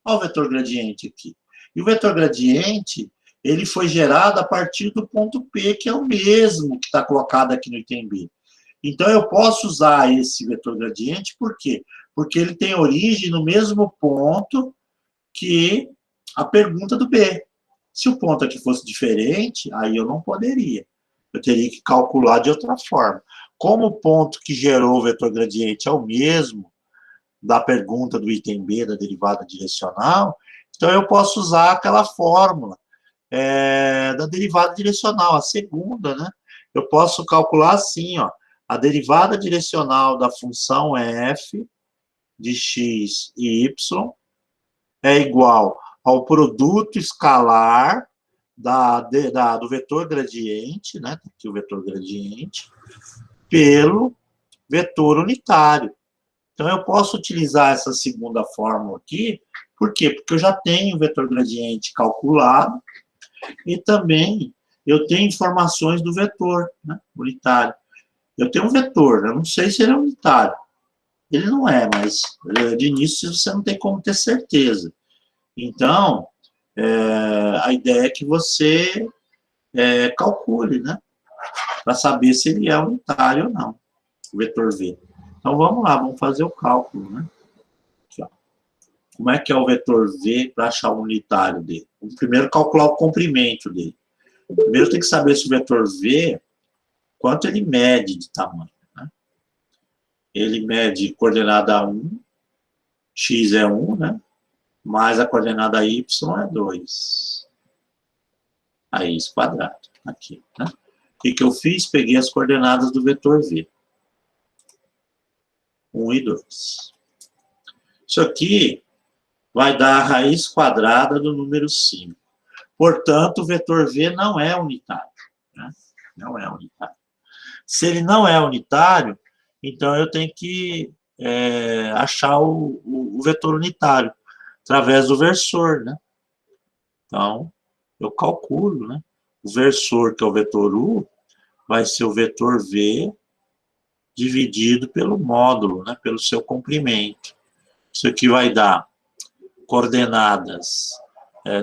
Olha o vetor gradiente aqui. E o vetor gradiente, ele foi gerado a partir do ponto P, que é o mesmo que está colocado aqui no item B. Então, eu posso usar esse vetor gradiente, por quê? Porque ele tem origem no mesmo ponto que a pergunta do B. Se o ponto aqui fosse diferente, aí eu não poderia. Eu teria que calcular de outra forma. Como o ponto que gerou o vetor gradiente é o mesmo da pergunta do item B, da derivada direcional, então eu posso usar aquela fórmula da derivada direcional, a segunda, né? Eu posso calcular assim, ó, a derivada direcional da função f de x e y é igual ao produto escalar do vetor gradiente, né? Aqui o vetor gradiente, pelo vetor unitário. Então, eu posso utilizar essa segunda fórmula aqui, por quê? Porque eu já tenho o vetor gradiente calculado e também eu tenho informações do vetor, né, unitário. Eu tenho um vetor, eu não sei se ele é unitário. Ele não é, mas de início você não tem como ter certeza. Então, a ideia é que você calcule, né? Para saber se ele é unitário ou não, o vetor V. Então, vamos lá, vamos fazer o cálculo, né? Aqui, ó. Como é que é o vetor V para achar o unitário dele? Vamos primeiro calcular o comprimento dele. Primeiro tem que saber se o vetor V, quanto ele mede de tamanho, né? Ele mede coordenada 1, x é 1, né? Mais a coordenada y é 2. raiz quadrada. Aqui, né? O que eu fiz? Peguei as coordenadas do vetor V. 1 e 2. Isso aqui vai dar a raiz quadrada do número 5. Portanto, o vetor V não é unitário. Né? Não é unitário. Se ele não é unitário, então eu tenho que achar o vetor unitário através do versor, né? Então, eu calculo, né? O versor, que é o vetor U, vai ser o vetor V dividido pelo módulo, né? Pelo seu comprimento. Isso aqui vai dar coordenadas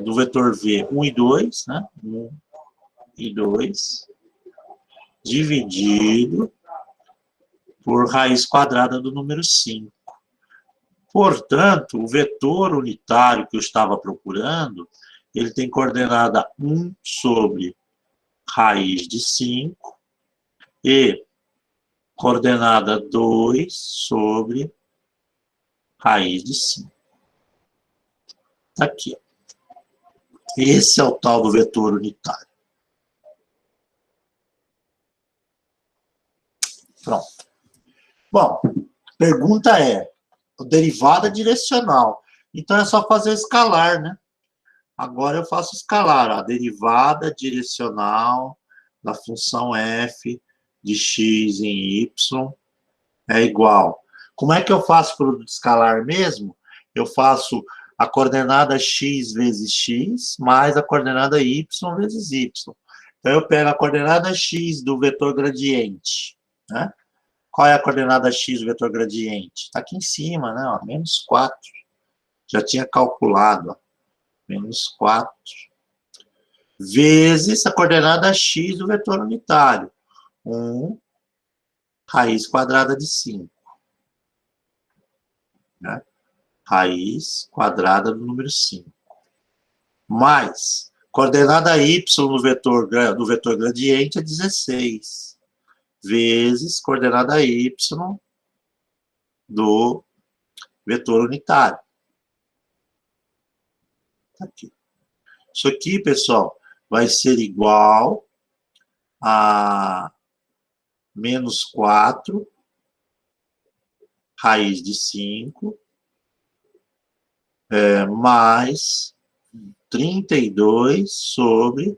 do vetor V 1 e 2, né? 1 e 2, dividido por raiz quadrada do número 5. Portanto, o vetor unitário que eu estava procurando, ele tem coordenada 1 sobre raiz de 5 e coordenada 2 sobre raiz de 5. Está aqui. Esse é o tal do vetor unitário. Pronto. Bom, pergunta é, derivada direcional. Então é só fazer escalar, né? Agora eu faço escalar, a derivada direcional da função f de x em y é igual. Como é que eu faço produto escalar mesmo? Eu faço a coordenada x vezes x mais a coordenada y vezes y. Então eu pego a coordenada x do vetor gradiente, né? Qual é a coordenada x do vetor gradiente? Está aqui em cima, né? Ó, menos 4. Já tinha calculado, ó. Menos 4. Vezes a coordenada x do vetor unitário. 1 raiz quadrada de 5. Né? Raiz quadrada do número 5. Mais coordenada y do vetor gradiente é 16. Vezes coordenada y do vetor unitário. Aqui. Isso aqui, pessoal, vai ser igual a menos 4 raiz de 5 mais 32 sobre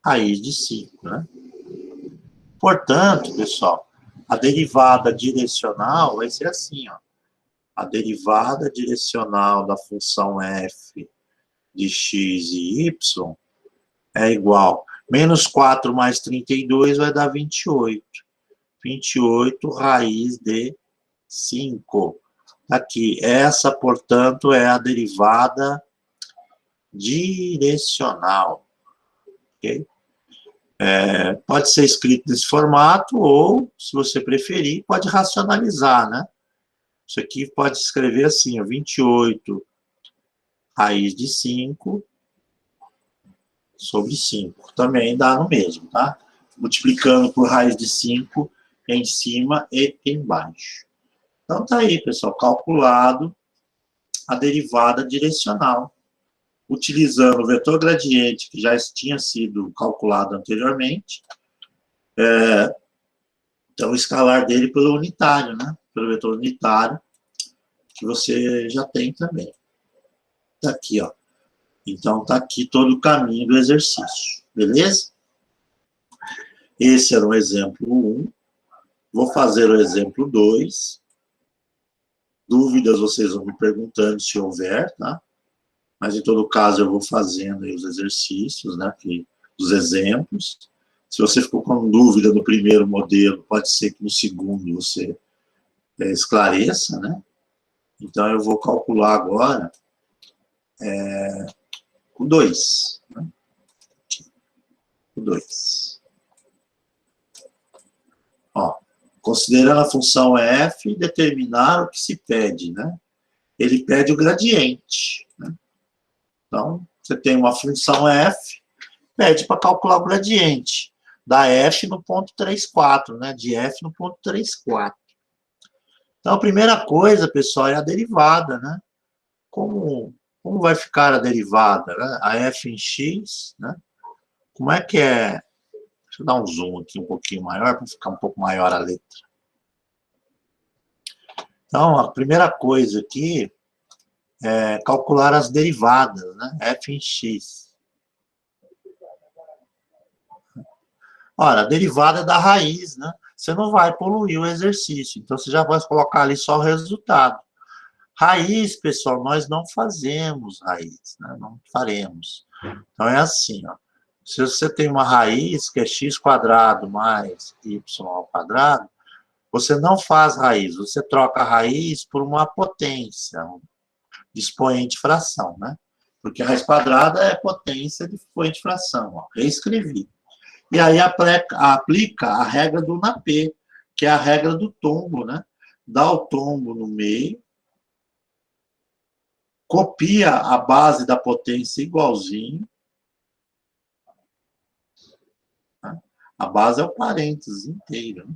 raiz de 5, né? Portanto, pessoal, a derivada direcional vai ser assim, ó. A derivada direcional da função f de x e y é igual. Menos 4 mais 32 vai dar 28. 28 raiz de 5. Aqui, essa, portanto, é a derivada direcional. Ok? Pode ser escrito nesse formato, ou, se você preferir, pode racionalizar, né? Isso aqui pode escrever assim, ó, 28 raiz de 5 sobre 5. Também dá no mesmo, tá? Multiplicando por raiz de 5 em cima e embaixo. Então, tá aí, pessoal, calculado a derivada direcional, utilizando o vetor gradiente, que já tinha sido calculado anteriormente, então, o escalar dele pelo unitário, né? Pelo vetor unitário, que você já tem também. Tá aqui, ó. Então, tá aqui todo o caminho do exercício, beleza? Esse era o exemplo 1. Vou fazer o exemplo 2. Dúvidas vocês vão me perguntando se houver, tá? Mas, em todo caso, eu vou fazendo aí os exercícios, né? Aqui, os exemplos. Se você ficou com dúvida no primeiro modelo, pode ser que no segundo você esclareça, né? Então, eu vou calcular agora o 2. Né? O 2. Ó, considerando a função f, determinar o que se pede, né? Ele pede o gradiente, né? Então, você tem uma função f, pede para calcular o gradiente da f no ponto 3,4, né? De f no ponto 3,4. Então, a primeira coisa, pessoal, é a derivada, né? Como vai ficar a derivada, né? A f em x, né? Como é que é? Deixa eu dar um zoom aqui um pouquinho maior, para ficar um pouco maior a letra. Então, a primeira coisa aqui é calcular as derivadas, né? F em x. Ora, a derivada é da raiz, né? Você não vai poluir o exercício, então você já vai colocar ali só o resultado. Raiz, pessoal, nós não fazemos raiz, né? Não faremos. Então é assim, ó. Se você tem uma raiz que é x² mais y², você não faz raiz, você troca a raiz por uma potência, um expoente fração, né? Porque a raiz quadrada é potência de expoente fração, ó. Reescrevi. E aí aplica a regra do NAP, que é a regra do tombo, né? Dá o tombo no meio, copia a base da potência igualzinho. Tá? A base é o parênteses inteiro. Né?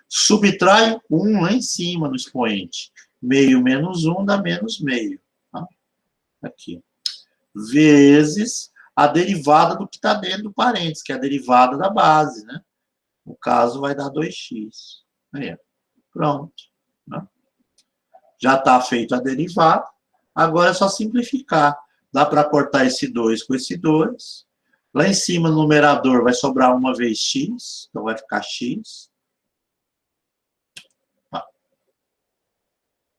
Subtrai 1 lá em cima no expoente. Meio menos 1 dá menos meio. Tá? Aqui. Vezes a derivada do que está dentro do parênteses, que é a derivada da base, né? No caso, vai dar 2x. Aí, pronto. Né? Já está feito a derivada. Agora é só simplificar. Dá para cortar esse 2 com esse 2. Lá em cima, no numerador, vai sobrar uma vez x. Então, vai ficar x.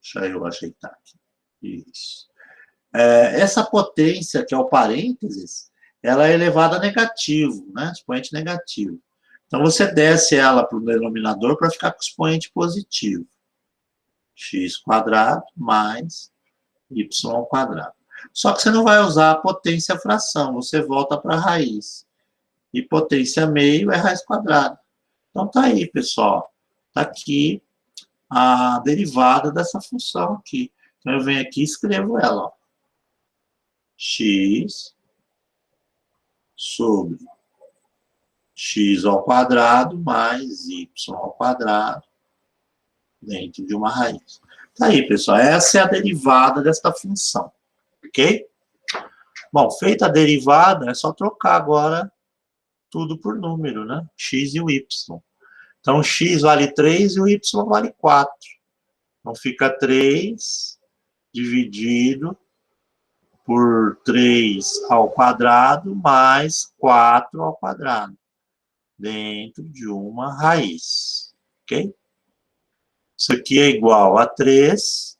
Deixa eu ajeitar aqui. Isso. Essa potência, que é o parênteses, ela é elevada a negativo, né? Expoente negativo. Então, você desce ela para o denominador para ficar com expoente positivo. x² mais y². Só que você não vai usar a potência fração, você volta para a raiz. E potência meio é raiz quadrada. Então, tá aí, pessoal. Tá aqui a derivada dessa função aqui. Então, eu venho aqui e escrevo ela, ó. X sobre x² mais y² dentro de uma raiz. Tá aí, pessoal. Essa é a derivada desta função. Ok? Bom, feita a derivada, é só trocar agora tudo por número, né? X e o y. Então, x vale 3 e o y vale 4. Então, fica 3 dividido por 3² mais 4² dentro de uma raiz. Ok? Isso aqui é igual a 3.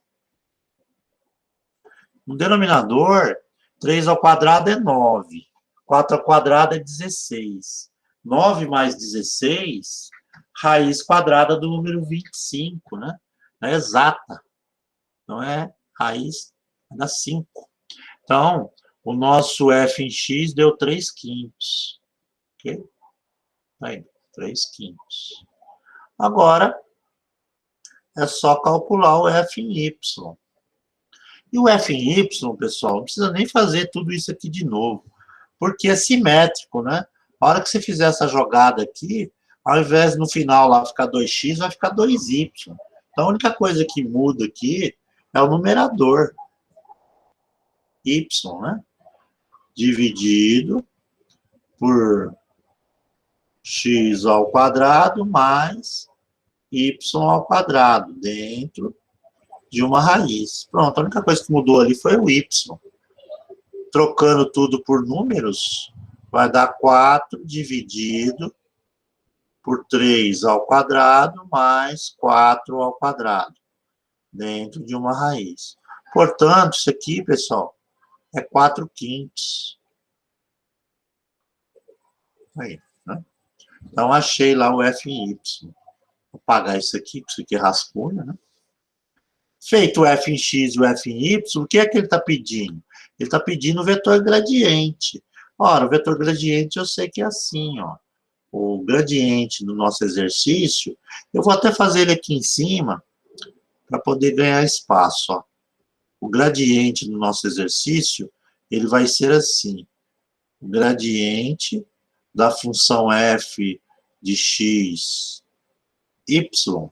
No denominador, 3² é 9. 4² é 16. 9 mais 16, raiz quadrada do número 25, né? É exata. Não é raiz da 5. Então, o nosso f em x deu 3/5. Ok? Aí, 3/5. Agora, é só calcular o f em y. E o f em y, pessoal, não precisa nem fazer tudo isso aqui de novo, porque é simétrico, né? A hora que você fizer essa jogada aqui, ao invés no final lá ficar 2x, vai ficar 2y. Então, a única coisa que muda aqui é o numerador. Y, né? Dividido por x² mais y² dentro de uma raiz. Pronto, a única coisa que mudou ali foi o y. Trocando tudo por números, vai dar 4 dividido por 3² mais 4² dentro de uma raiz. Portanto, isso aqui, pessoal, é 4/5. Aí, né? Então, achei lá o f em y. Vou apagar isso aqui, porque isso aqui é rascunho, né? Feito o f em x e o f em y, o que é que ele está pedindo? Ele está pedindo o vetor gradiente. Ora, o vetor gradiente eu sei que é assim, ó. O gradiente do nosso exercício, eu vou até fazer ele aqui em cima, para poder ganhar espaço, ó. O gradiente do nosso exercício, ele vai ser assim. O gradiente da função f de x, y,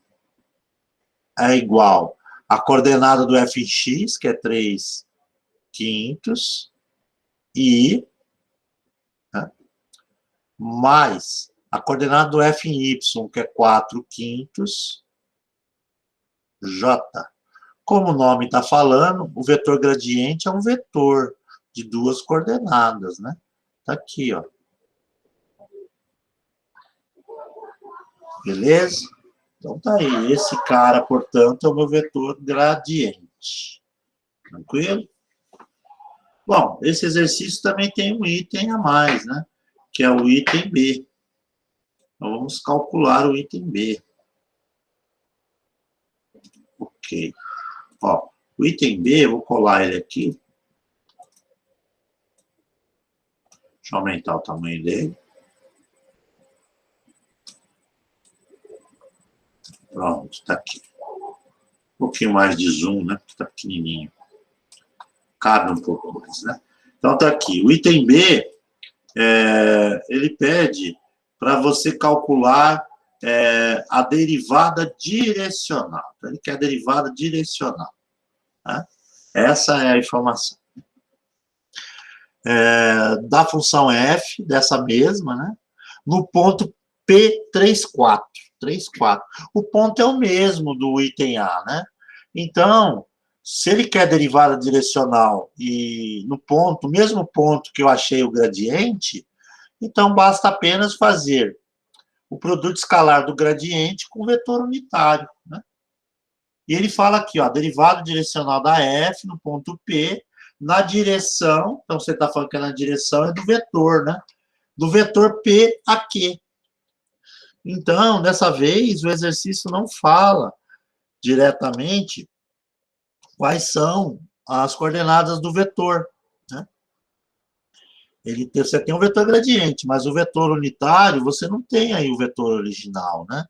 é igual a coordenada do f em x, que é 3/5, e, né, mais a coordenada do f em y, que é 4/5, j. Como o nome está falando, o vetor gradiente é um vetor de duas coordenadas, né? Tá aqui, ó. Beleza? Então tá aí. Esse cara, portanto, é o meu vetor gradiente. Tranquilo? Bom, esse exercício também tem um item a mais, né? Que é o item B. Então, vamos calcular o item B. Ok. Ó, o item B, eu vou colar ele aqui. Deixa eu aumentar o tamanho dele. Pronto, está aqui. Um pouquinho mais de zoom, né? Porque está pequenininho. Cabe um pouco mais, né? Então, está aqui. O item B, ele pede para você calcular a derivada direcional. Então, ele quer a derivada direcional. Né? Essa é a informação. Da função f, dessa mesma, né? No ponto P34. O ponto é o mesmo do item A, né? Então, se ele quer derivada direcional e no ponto, mesmo ponto que eu achei o gradiente, então basta apenas fazer o produto escalar do gradiente com o vetor unitário, né? E ele fala aqui, ó, a derivada direcional da f no ponto P, na direção, então você está falando que é na direção, é do vetor, né? Do vetor P a Q. Então, dessa vez, o exercício não fala diretamente quais são as coordenadas do vetor, né? Você tem um vetor gradiente, mas o vetor unitário, você não tem aí o vetor original, né?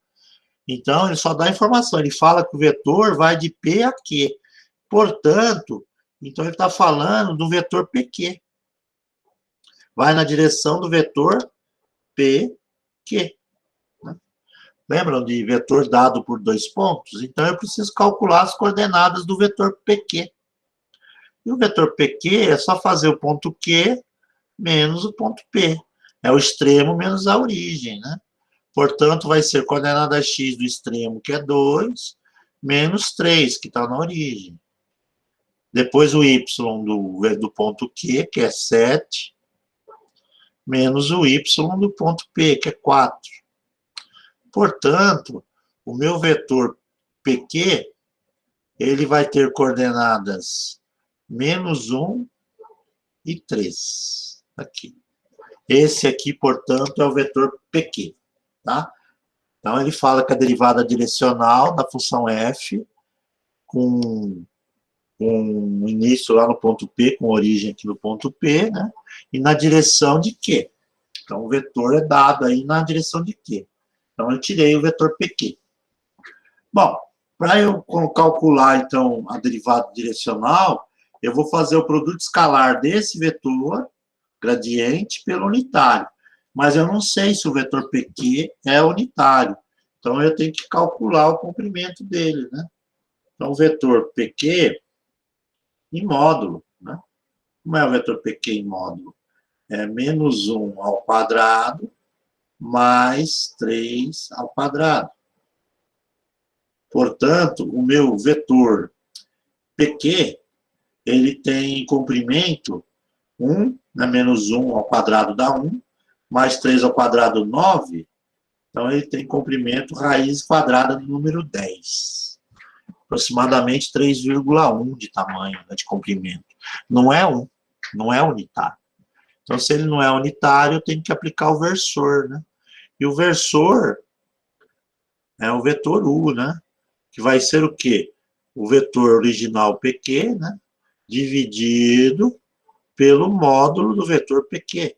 Então, ele só dá informação, ele fala que o vetor vai de P a Q. Portanto, então ele está falando do vetor PQ. Vai na direção do vetor PQ. Lembram de vetor dado por dois pontos? Então, eu preciso calcular as coordenadas do vetor PQ. E o vetor PQ é só fazer o ponto Q menos o ponto P. É o extremo menos a origem, né? Portanto, vai ser coordenada x do extremo, que é 2, menos 3, que está na origem. Depois o y do ponto Q, que é 7, menos o y do ponto P, que é 4. Portanto, o meu vetor PQ, ele vai ter coordenadas menos 1 e 3. Aqui. Esse aqui, portanto, é o vetor PQ. Tá? Então, ele fala que a derivada direcional da função f, com início lá no ponto P, com origem aqui no ponto P, né? E na direção de Q. Então, o vetor é dado aí na direção de Q. Então, eu tirei o vetor PQ. Bom, para eu calcular, então, a derivada direcional, eu vou fazer o produto escalar desse vetor gradiente pelo unitário. Mas eu não sei se o vetor PQ é unitário. Então, eu tenho que calcular o comprimento dele, né? Então, o vetor PQ em módulo, né? Como é o vetor PQ em módulo? É menos 1 ao quadrado mais 3 ao quadrado. Portanto, o meu vetor PQ, ele tem comprimento 1, né, menos 1 ao quadrado dá 1, mais 3 ao quadrado, 9. Então, ele tem comprimento raiz quadrada do número 10. Aproximadamente 3,1 de tamanho, né, de comprimento. Não é 1, não é unitário. Então, se ele não é unitário, eu tenho que aplicar o versor, né? E o versor é o vetor U, né? Que vai ser o quê? O vetor original PQ, né? Dividido pelo módulo do vetor PQ.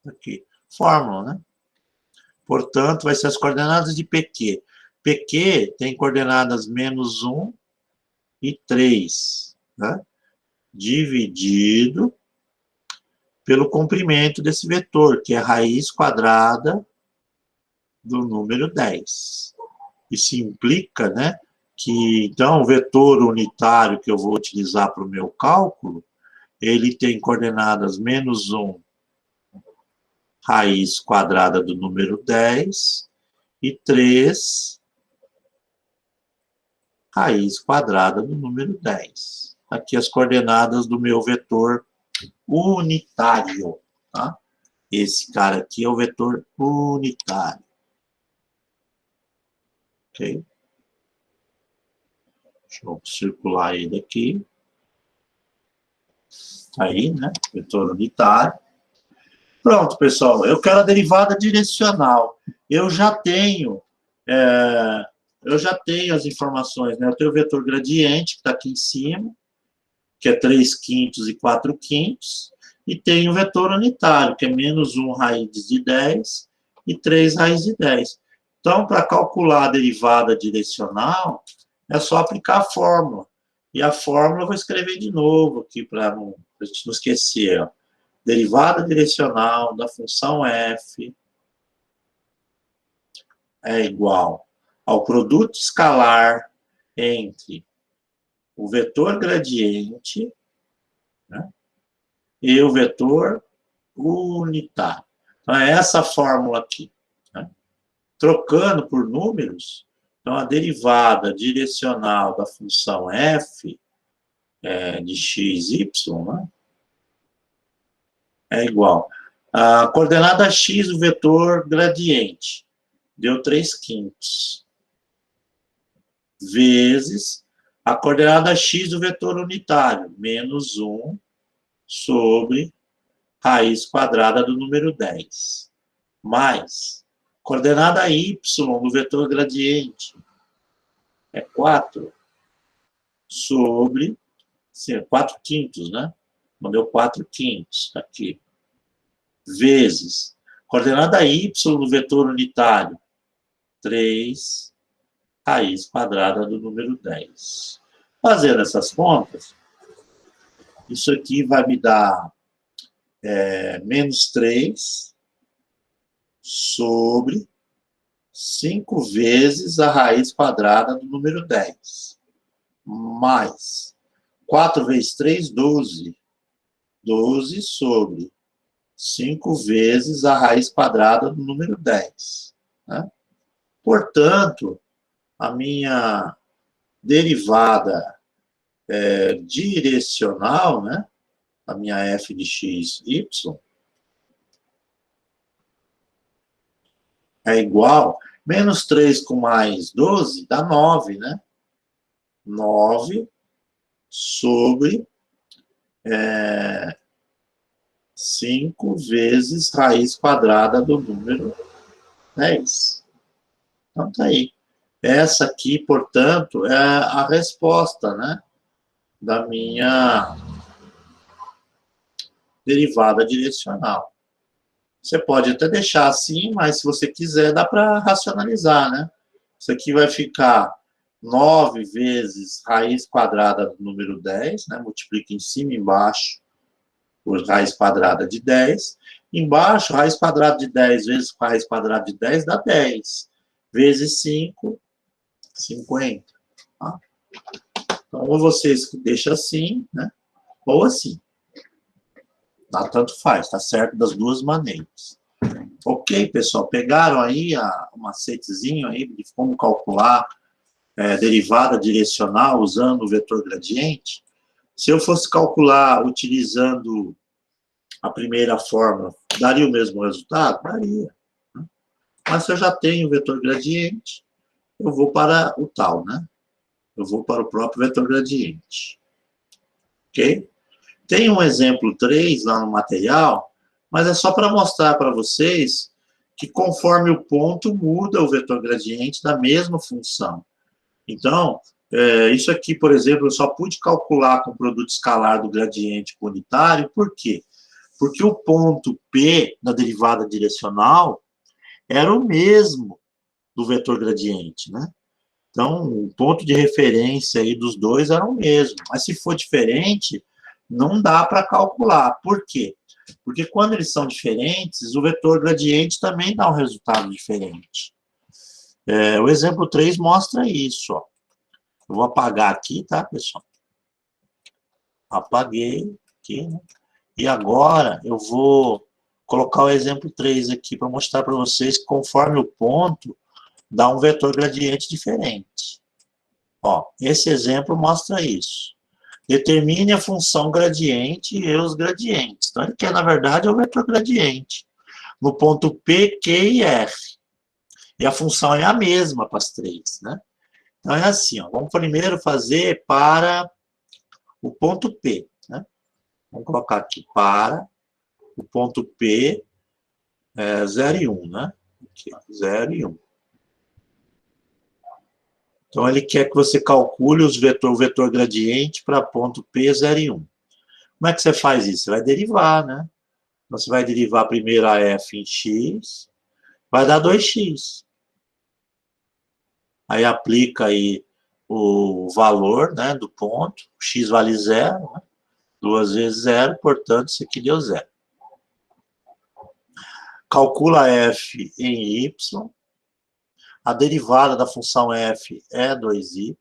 Aqui, fórmula, né? Portanto, vai ser as coordenadas de PQ. PQ tem coordenadas menos 1 e 3, né? Dividido pelo comprimento desse vetor, que é raiz quadrada do número 10. Isso implica, né, que, então, o vetor unitário que eu vou utilizar para o meu cálculo, ele tem coordenadas menos 1 raiz quadrada do número 10 e 3 raiz quadrada do número 10. Aqui as coordenadas do meu vetor unitário, tá? Esse cara aqui é o vetor unitário. Ok? Deixa eu circular ele aqui. Aí, né? Vetor unitário. Pronto, pessoal. Eu quero a derivada direcional. Eu já tenho as informações, né? Eu tenho o vetor gradiente, que está aqui em cima, que é 3/5 e 4/5, e tenho o vetor unitário, que é -1 raiz de 10 e 3 raiz de 10. Então, para calcular a derivada direcional, é só aplicar a fórmula. E a fórmula eu vou escrever de novo aqui, para a gente não esquecer. Ó. Derivada direcional da função f é igual ao produto escalar entre o vetor gradiente, né, e o vetor unitário. Então, é essa fórmula aqui. Né? Trocando por números, então a derivada direcional da função f de x, y, né, é igual a coordenada x do vetor gradiente, deu 3/5, vezes a coordenada x do vetor unitário, -1 sobre raiz quadrada do número 10, mais coordenada y do vetor gradiente, é 4 sobre, 4/5, né? Não deu 4/5 aqui, vezes coordenada y do vetor unitário, 3 raiz quadrada do número 10. Fazendo essas contas, isso aqui vai me dar -3 sobre 5 vezes a raiz quadrada do número 10. Mais 4 vezes 3, 12. 12 sobre 5 vezes a raiz quadrada do número 10. Né? Portanto, a minha derivada direcional, né? A minha f de x, y, é igual, -3 com mais 12 dá 9, né? 9 sobre 5 vezes raiz quadrada do número 10. Então, tá aí. Essa aqui, portanto, é a resposta, né? Da minha derivada direcional. Você pode até deixar assim, mas se você quiser, dá para racionalizar, né? Isso aqui vai ficar 9 vezes raiz quadrada do número 10, né? Multiplica em cima e embaixo por raiz quadrada de 10. Embaixo, raiz quadrada de 10 vezes raiz quadrada de 10 dá 10. Vezes 5, 50. Tá? Então, ou vocês deixam assim, né? Ou assim. Tá? Tanto faz, tá certo das duas maneiras. Ok, pessoal? Pegaram aí o macetezinho aí de como calcular derivada direcional usando o vetor gradiente? Se eu fosse calcular utilizando a primeira fórmula, daria o mesmo resultado? Daria. Né? Mas se eu já tenho o vetor gradiente, eu vou para o tal, né? Eu vou para o próprio vetor gradiente. Ok? Tem um exemplo 3 lá no material, mas é só para mostrar para vocês que conforme o ponto muda o vetor gradiente da mesma função. Então, isso aqui, por exemplo, eu só pude calcular com o produto escalar do gradiente unitário, por quê? Porque o ponto P da derivada direcional era o mesmo do vetor gradiente, né? Então, o ponto de referência aí dos dois era o mesmo. Mas se for diferente, não dá para calcular. Por quê? Porque quando eles são diferentes, o vetor gradiente também dá um resultado diferente. O exemplo 3 mostra isso. Ó. Eu vou apagar aqui, tá, pessoal? Apaguei aqui, né? E agora eu vou colocar o exemplo 3 aqui para mostrar para vocês que conforme o ponto, dá um vetor gradiente diferente. Ó, esse exemplo mostra isso. Determine a função gradiente e os gradientes. Então, ele quer, na verdade, o vetor gradiente. No ponto P, Q e R. E a função é a mesma para as três, né? Então, é assim, ó. Vamos primeiro fazer para o ponto P, né? Vamos colocar aqui para o ponto P, 0 e 1, né? Aqui, ó, 0 e 1. Então, ele quer que você calcule o vetor gradiente para ponto P, 0 e 1. Como é que você faz isso? Você vai derivar, né? Então, você vai derivar primeiro a f em x, vai dar 2x. Aí aplica aí o valor, né, do ponto, x vale 0, né? 2 vezes 0, portanto, isso aqui deu 0. Calcula f em y. A derivada da função f é 2y.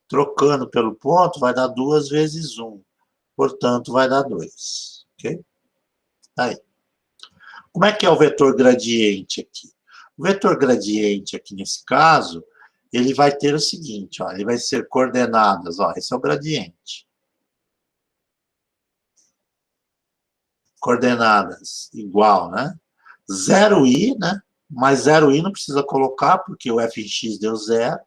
Trocando pelo ponto, vai dar 2 vezes 1. Portanto, vai dar 2. Ok? Aí. Como é que é o vetor gradiente aqui? O vetor gradiente aqui, nesse caso, ele vai ter o seguinte, ó, ele vai ser coordenadas, ó, esse é o gradiente. Coordenadas igual, né? 0i, né? Mais 0i não precisa colocar, porque o f de x deu 0.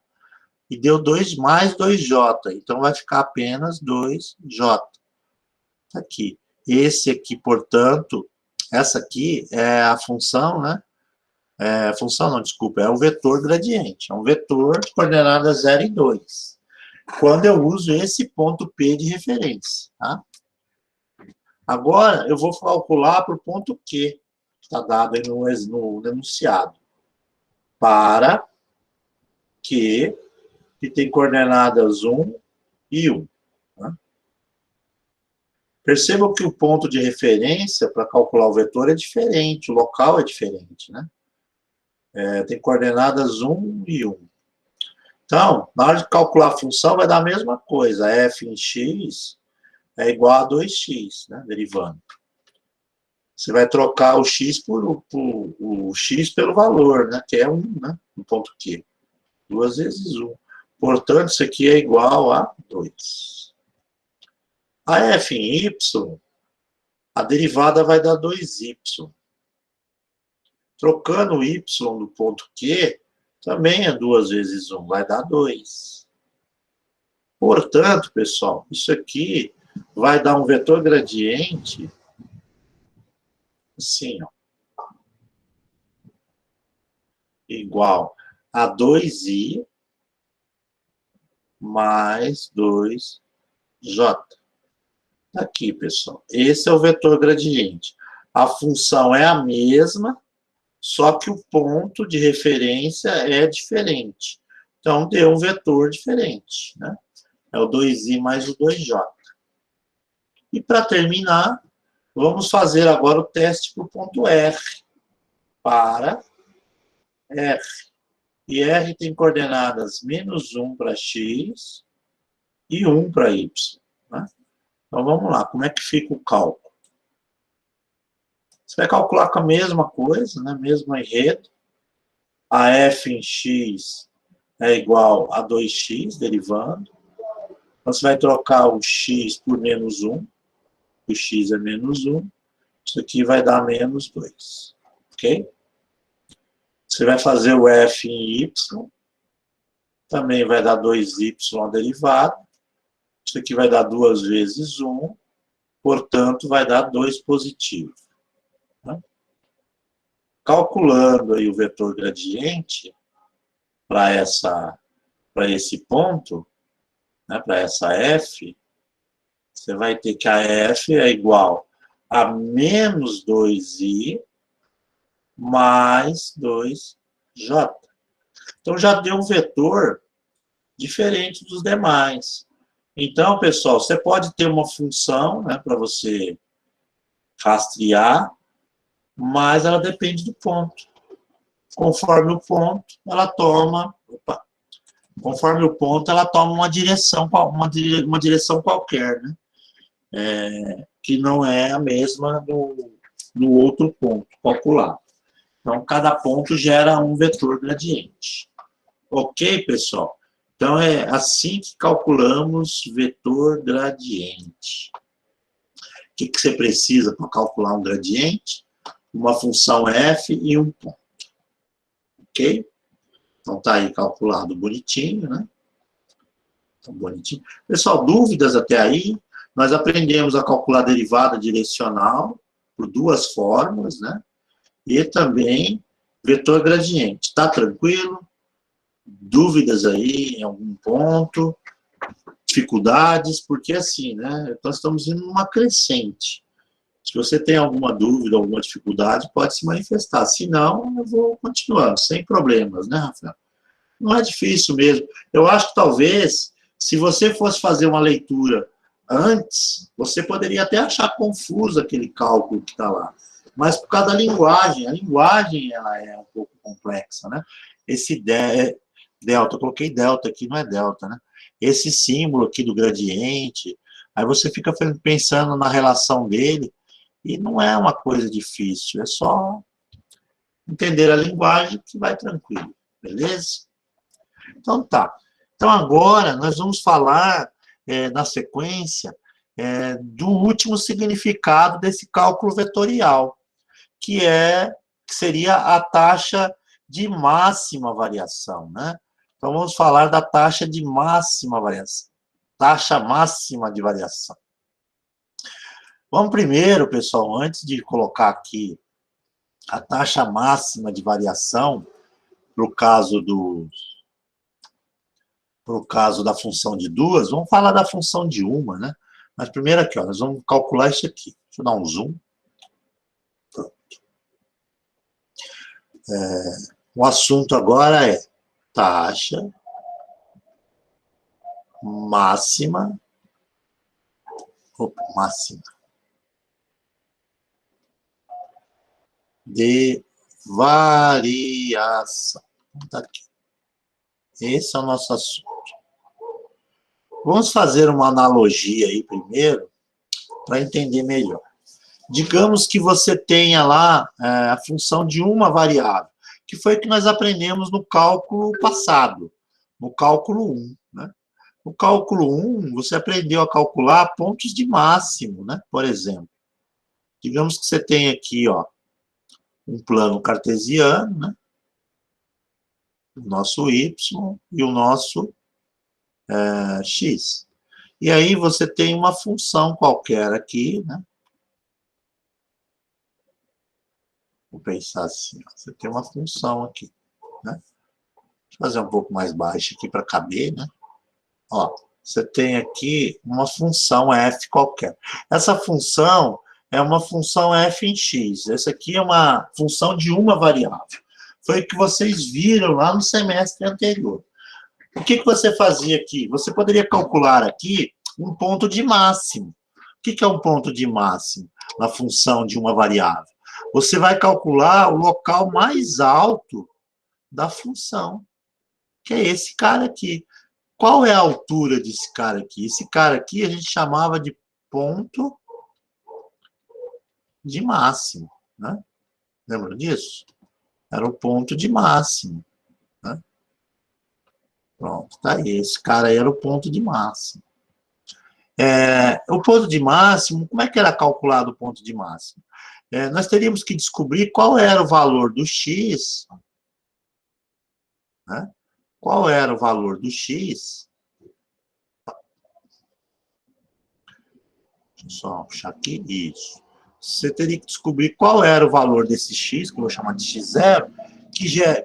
E deu 2 mais 2j. Então, vai ficar apenas 2j. Aqui. Esse aqui, portanto, essa aqui é a função, né? Função não, desculpa, é o vetor gradiente. É um vetor de coordenadas 0 e 2. Quando eu uso esse ponto P de referência, tá? Agora, eu vou calcular para o ponto Q, que está dado aí no enunciado. Para que tem coordenadas 1 e 1. Né? Percebam que o ponto de referência para calcular o vetor é diferente, o local é diferente, né? Tem coordenadas 1 e 1. Então, na hora de calcular a função, vai dar a mesma coisa. F em x é igual a 2x, né? Derivando. Você vai trocar o x o x pelo valor, né? Que é 1, né? No ponto Q. 2 vezes 1. Portanto, isso aqui é igual a 2. A f em y, a derivada vai dar 2y. Trocando o y do ponto Q, também é 2 vezes 1, vai dar 2. Portanto, pessoal, isso aqui vai dar um vetor gradiente, assim, ó, igual a 2i mais 2j. Aqui, pessoal. Esse é o vetor gradiente. A função é a mesma, só que o ponto de referência é diferente. Então, deu um vetor diferente, né? É o 2i mais o 2j. E para terminar, vamos fazer agora o teste para o ponto R. Para R. E R tem coordenadas menos 1 para x e 1 para y. Né? Então, vamos lá. Como é que fica o cálculo? Você vai calcular com a mesma coisa, né? Mesmo enredo. A f em x é igual a 2x, derivando. Então, você vai trocar o x por menos 1. O x é menos 1. Isso aqui vai dar menos 2. Ok? Você vai fazer o f em y. Também vai dar 2y a derivada. Isso aqui vai dar 2 vezes 1. Portanto, vai dar 2 positivo. Né? Calculando aí o vetor gradiente para esse ponto, né, para essa f, você vai ter que a f é igual a menos 2i mais 2j. Então, já deu um vetor diferente dos demais. Então, pessoal, você pode ter uma função, né, para você rastrear, mas ela depende do ponto. Conforme o ponto, ela toma... Conforme o ponto, ela toma uma direção qualquer, né? que não é a mesma no outro ponto calculado. Então, cada ponto gera um vetor gradiente. Ok, pessoal? Então, é assim que calculamos vetor gradiente. O que você precisa para calcular um gradiente? Uma função f e um ponto. Ok? Então, está aí calculado bonitinho, né? Então, bonitinho. Pessoal, dúvidas até aí? Nós aprendemos a calcular derivada direcional por duas fórmulas, né? E também vetor gradiente. Tá tranquilo? Dúvidas aí em algum ponto? Dificuldades? Porque assim, né? Nós estamos indo numa crescente. Se você tem alguma dúvida, alguma dificuldade, pode se manifestar. Se não, eu vou continuando, sem problemas, né, Rafael? Não é difícil mesmo. Eu acho que talvez, se você fosse fazer uma leitura antes, você poderia até achar confuso aquele cálculo que está lá. Mas por causa da linguagem, a linguagem ela é um pouco complexa, né? Esse delta, eu coloquei delta aqui, não é delta, né? Esse símbolo aqui do gradiente, aí você fica pensando na relação dele, e não é uma coisa difícil, é só entender a linguagem que vai tranquilo, beleza? Então tá. Então agora nós vamos falar, na sequência, do último significado desse cálculo vetorial, que seria a taxa de máxima variação, né? Então vamos falar da taxa de máxima variação. Taxa máxima de variação. Vamos primeiro, pessoal, antes de colocar aqui a taxa máxima de variação, pro caso da função de duas, vamos falar da função de uma, né? Mas primeiro aqui, ó, nós vamos calcular isso aqui. Deixa eu dar um zoom. Pronto. O assunto agora é taxa máxima de variação. Tá aqui. Esse é o nosso assunto. Vamos fazer uma analogia aí primeiro, para entender melhor. Digamos que você tenha lá a função de uma variável, que foi o que nós aprendemos no cálculo passado, no cálculo 1. Né? No cálculo 1, você aprendeu a calcular pontos de máximo, né? Por exemplo. Digamos que você tem aqui, ó, um plano cartesiano, né? O nosso y e o nosso x. E aí você tem uma função qualquer aqui, né? Vou pensar assim, ó, você tem uma função aqui, né? Deixa eu fazer um pouco mais baixo aqui para caber, né? Ó, você tem aqui uma função f qualquer. Essa função é uma função f em x. Essa aqui é uma função de uma variável. Foi o que vocês viram lá no semestre anterior. O que você fazia aqui? Você poderia calcular aqui um ponto de máximo. O que é um ponto de máximo na função de uma variável? Você vai calcular o local mais alto da função, que é esse cara aqui. Qual é a altura desse cara aqui? Esse cara aqui a gente chamava de ponto de máximo, né? Lembra disso? Era o ponto de máximo, né? Pronto, tá aí. Esse cara aí era o ponto de máximo. O ponto de máximo, como é que era calculado o ponto de máximo? Nós teríamos que descobrir qual era o valor do x, né? Qual era o valor do x? Deixa eu só puxar aqui, isso. Você teria que descobrir qual era o valor desse x, que eu vou chamar de x0,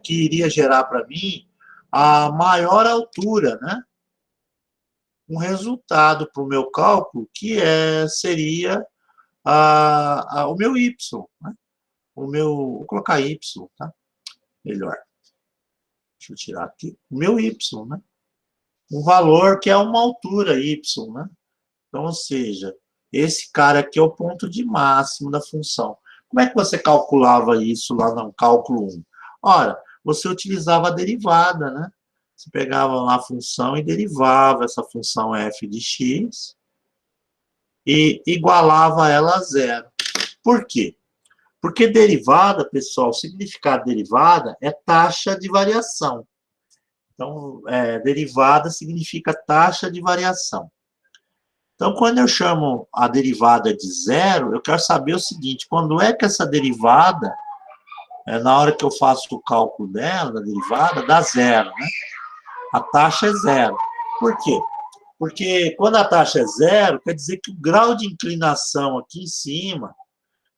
que iria gerar para mim a maior altura, né? Um resultado para o meu cálculo que seria o meu y, né? Vou colocar y, tá? Melhor. Deixa eu tirar aqui. O meu y, né? Um valor que é uma altura y, né? Então, ou seja, esse cara aqui é o ponto de máximo da função. Como é que você calculava isso lá no cálculo 1? Ora, você utilizava a derivada, né? Você pegava lá a função e derivava essa função f de x. e igualava ela a zero. Por quê? Porque derivada, pessoal, o significado de derivada é taxa de variação. Então, derivada significa taxa de variação. Então, quando eu chamo a derivada de zero, eu quero saber o seguinte, quando é que essa derivada, na hora que eu faço o cálculo dela, da derivada, dá zero, né? A taxa é zero. Por quê? Porque quando a taxa é zero, quer dizer que o grau de inclinação aqui em cima,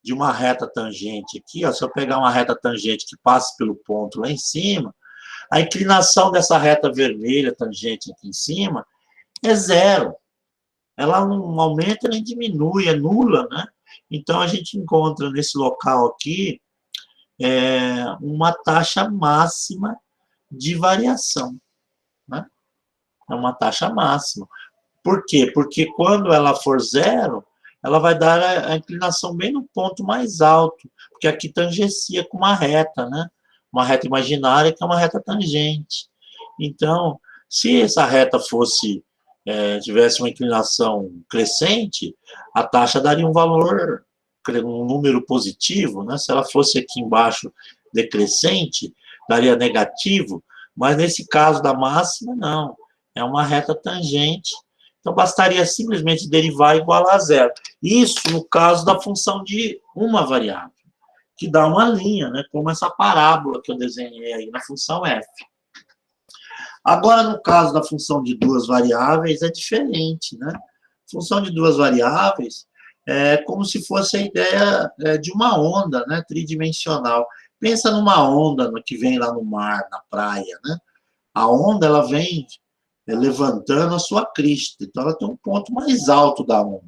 de uma reta tangente aqui, ó, se eu pegar uma reta tangente que passe pelo ponto lá em cima, a inclinação dessa reta vermelha tangente aqui em cima é zero. Ela não aumenta nem diminui, é nula, né? Então, a gente encontra nesse local aqui uma taxa máxima de variação, né? É uma taxa máxima. Por quê? Porque quando ela for zero, ela vai dar a inclinação bem no ponto mais alto, porque aqui tangencia com uma reta, né? Uma reta imaginária que é uma reta tangente. Então, se essa reta fosse, tivesse uma inclinação crescente, a taxa daria um valor, um número positivo, né? Se ela fosse aqui embaixo decrescente, daria negativo, mas nesse caso da máxima, não. É uma reta tangente. Então, bastaria simplesmente derivar igual a zero. Isso no caso da função de uma variável, que dá uma linha, né? Como essa parábola que eu desenhei aí na função f. Agora, no caso da função de duas variáveis, é diferente, né? Função de duas variáveis é como se fosse a ideia de uma onda, né? Tridimensional. Pensa numa onda que vem lá no mar, na praia, né? A onda, ela vem levantando a sua crista. Então, ela tem um ponto mais alto da onda.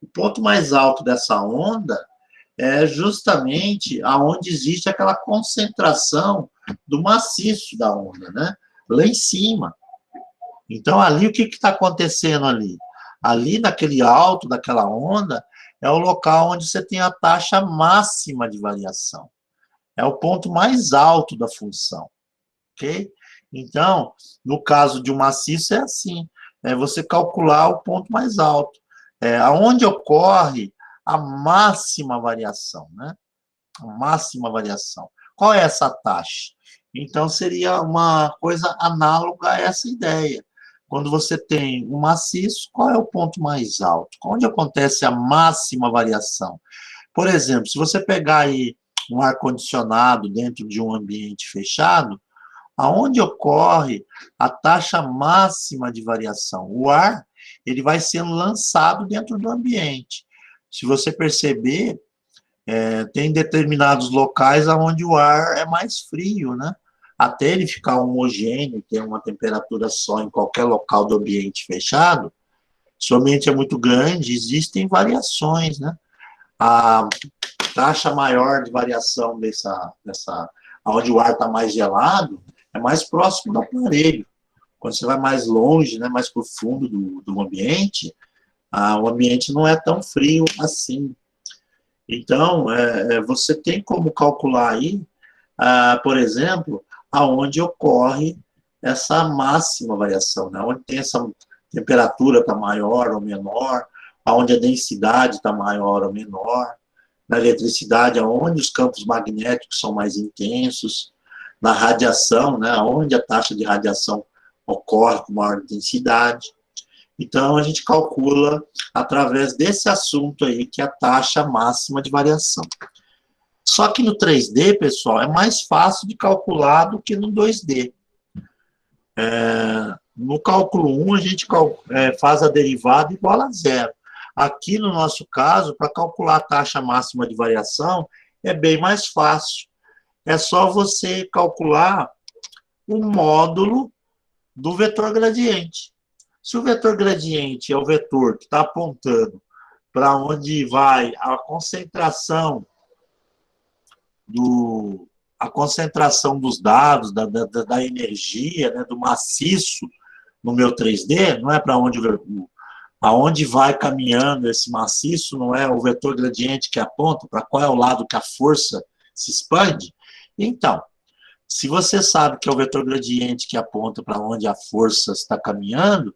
O ponto mais alto dessa onda é justamente aonde existe aquela concentração do maciço da onda, né? Lá em cima. Então, ali, o que está acontecendo ali? Ali, naquele alto daquela onda, é o local onde você tem a taxa máxima de variação. É o ponto mais alto da função. Ok? Então, no caso de um maciço é assim, é você calcular o ponto mais alto, aonde ocorre a máxima variação, né? A máxima variação. Qual é essa taxa? Então, seria uma coisa análoga a essa ideia. Quando você tem um maciço, qual é o ponto mais alto? Onde acontece a máxima variação? Por exemplo, se você pegar aí um ar-condicionado dentro de um ambiente fechado, aonde ocorre a taxa máxima de variação? O ar, ele vai sendo lançado dentro do ambiente. Se você perceber, tem determinados locais onde o ar é mais frio, né? Até ele ficar homogêneo, ter uma temperatura só em qualquer local do ambiente fechado, se o ambiente é muito grande, existem variações, né? A taxa maior de variação onde o ar está mais gelado, é mais próximo do aparelho. Quando você vai mais longe, né, mais para o fundo do ambiente, o ambiente não é tão frio assim. Então, você tem como calcular aí, por exemplo, aonde ocorre essa máxima variação, né? Onde tem essa temperatura está maior ou menor, aonde a densidade está maior ou menor, na eletricidade, aonde os campos magnéticos são mais intensos, na radiação, né, onde a taxa de radiação ocorre com maior intensidade. Então, a gente calcula através desse assunto aí, que é a taxa máxima de variação. Só que no 3D, pessoal, é mais fácil de calcular do que no 2D. No cálculo 1, a gente faz a derivada igual a zero. Aqui, no nosso caso, para calcular a taxa máxima de variação, é bem mais fácil. É só você calcular o módulo do vetor gradiente. Se o vetor gradiente é o vetor que está apontando para onde vai a concentração dos dados, da energia, né, do maciço no meu 3D, não é para onde aonde vai caminhando esse maciço, não é o vetor gradiente que aponta para qual é o lado que a força se expande. Então, se você sabe que é o vetor gradiente que aponta para onde a força está caminhando,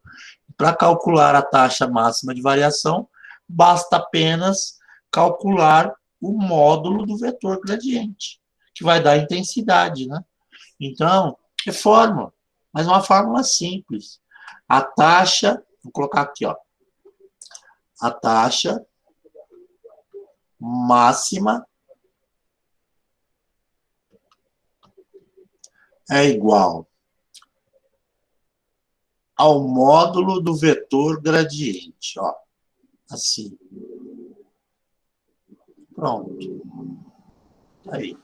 para calcular a taxa máxima de variação, basta apenas calcular o módulo do vetor gradiente, que vai dar intensidade, né? Então, é fórmula, mas uma fórmula simples. A taxa, vou colocar aqui, ó, a taxa máxima é igual ao módulo do vetor gradiente, ó, assim. Pronto. Aí.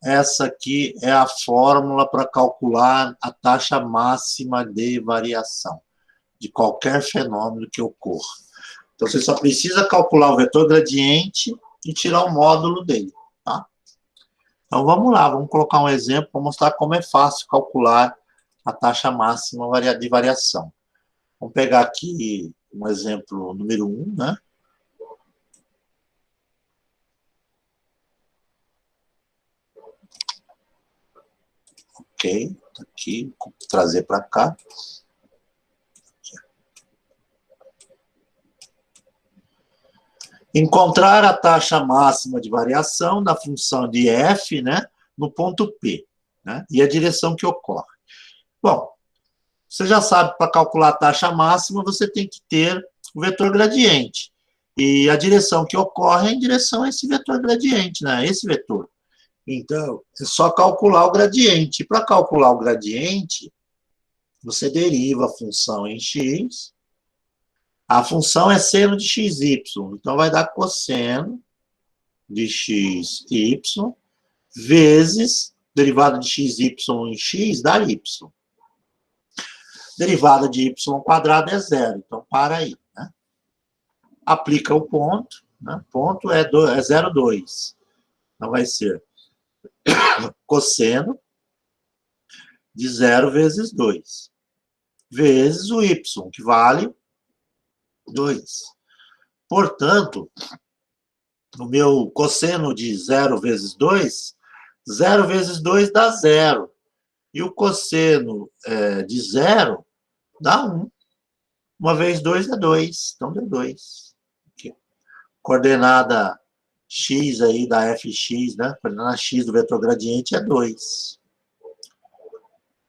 Essa aqui é a fórmula para calcular a taxa máxima de variação de qualquer fenômeno que ocorra. Então, você só precisa calcular o vetor gradiente e tirar o módulo dele, tá? Então, vamos lá, vamos colocar um exemplo para mostrar como é fácil calcular a taxa máxima de variação. Vamos pegar aqui um exemplo número 1, né? Ok, tá aqui, vou trazer para cá. Encontrar a taxa máxima de variação da função de f, né, no ponto P, né, e a direção que ocorre. Bom, você já sabe, para calcular a taxa máxima, você tem que ter o vetor gradiente. E a direção que ocorre é em direção a esse vetor gradiente, né, esse vetor. Então, é só calcular o gradiente. Para calcular o gradiente, você deriva a função em x. A função é seno de xy, então vai dar cosseno de xy vezes derivada de xy em x dá y. Derivada de y quadrado é zero, então para aí. Né? Aplica o ponto, né? Ponto é 0,2. Então vai ser cosseno de 0 vezes 2, vezes o y, que vale 2. Portanto, no meu cosseno de 0 vezes 2, 0 vezes 2 dá 0. E o cosseno de 0 dá 1. 1 vezes 2 é 2. Então, deu 2. Aqui. Coordenada x aí da fx, né? Coordenada x do vetor gradiente é 2.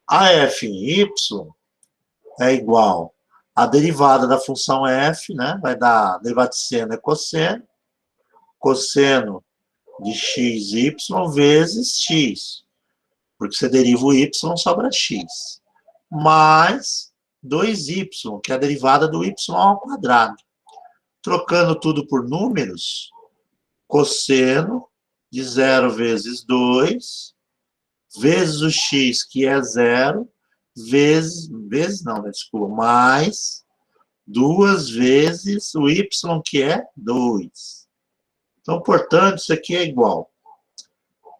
A f em y é igual à derivada da função f, né? Vai dar, a derivada de seno é cosseno. Cosseno de xy vezes x. Porque você deriva o y, sobra x. Mais 2y, que é a derivada do y ao quadrado. Trocando tudo por números, cosseno de 0 vezes 2, vezes o x, que é 0, mais 2 vezes o y, que é 2. Então, portanto, isso aqui é igual.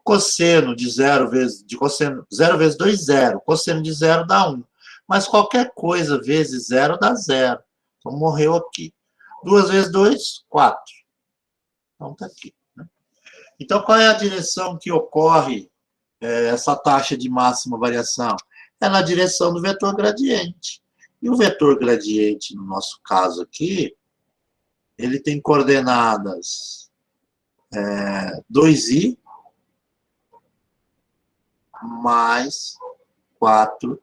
Cosseno de 0 vezes 2, 0. Cosseno de 0 dá 1. Mas qualquer coisa vezes 0 dá 0. Então, morreu aqui. 2 vezes 2, 4. Então, está aqui. Né? Então, qual é a direção que ocorre essa taxa de máxima variação? É na direção do vetor gradiente. E o vetor gradiente, no nosso caso aqui, ele tem coordenadas 2i mais 4j.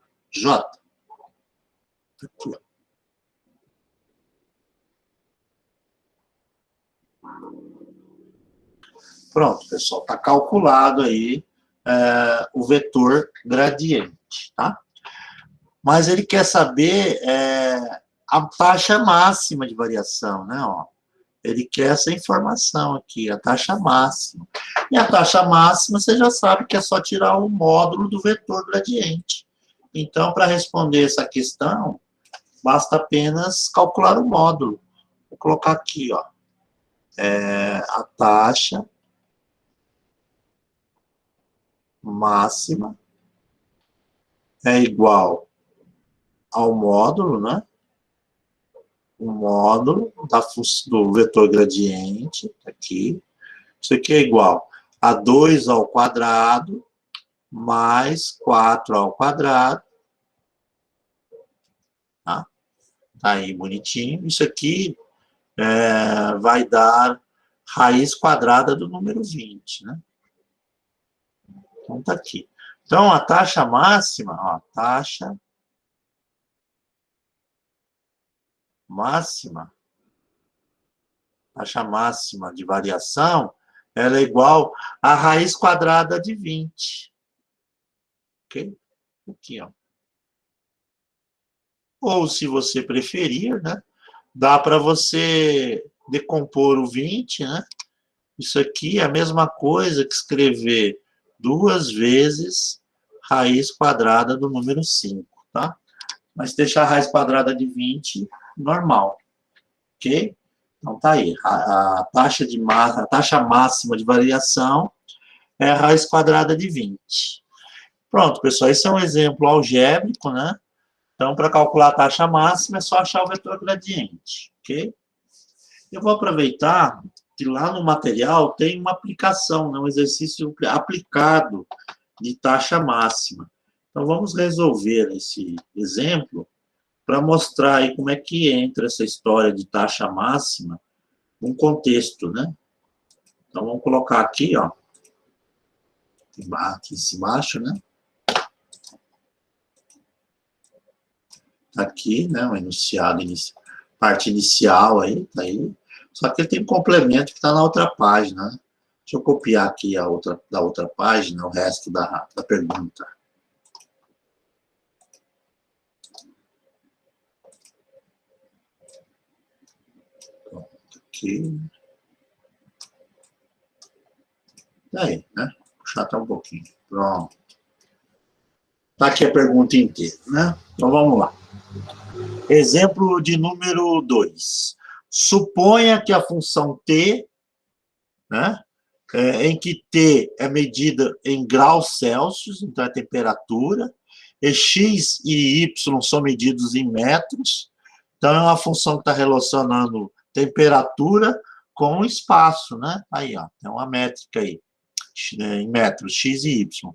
Aqui, ó. Pronto, pessoal, está calculado aí o vetor gradiente, tá? Mas ele quer saber a taxa máxima de variação, né? Ó. Ele quer essa informação aqui, a taxa máxima. E a taxa máxima, você já sabe que é só tirar o módulo do vetor gradiente. Então, para responder essa questão, basta apenas calcular o módulo. Vou colocar aqui, ó. A taxa máxima é igual ao módulo, né? O módulo do vetor gradiente, aqui. Isso aqui é igual a 2 ao quadrado mais 4 ao quadrado, tá? Tá aí, bonitinho. Isso aqui vai dar raiz quadrada do número 20, né? Então, tá aqui. Então, a taxa máxima, ó, taxa máxima de variação, ela é igual à raiz quadrada de 20. Ok? Aqui, ó. Ou, se você preferir, né, dá para você decompor o 20, né? Isso aqui é a mesma coisa que escrever 2 vezes raiz quadrada do número 5, tá? Mas deixar a raiz quadrada de 20 normal, ok? Então, tá aí. A taxa máxima de variação é a raiz quadrada de 20. Pronto, pessoal, esse é um exemplo algébrico, né? Então, para calcular a taxa máxima, é só achar o vetor gradiente, ok? Eu vou aproveitar que lá no material tem uma aplicação, né? Um exercício aplicado de taxa máxima. Então, vamos resolver esse exemplo para mostrar aí como é que entra essa história de taxa máxima num contexto, né? Então, vamos colocar aqui, ó, aqui embaixo, né? Aqui, né, o enunciado, parte inicial aí, tá aí. Só que ele tem um complemento que está na outra página, né? Deixa eu copiar aqui da outra página, o resto da pergunta. Aqui. Aí, né? Puxar até um pouquinho. Pronto. Tá aqui a pergunta inteira, né? Então, vamos lá. Exemplo de número 2. Suponha que a função t, né, em que t é medida em graus Celsius, então é temperatura, e x e y são medidos em metros, então é uma função que está relacionando temperatura com espaço, né? Aí, ó, tem uma métrica aí, em metros, x e y,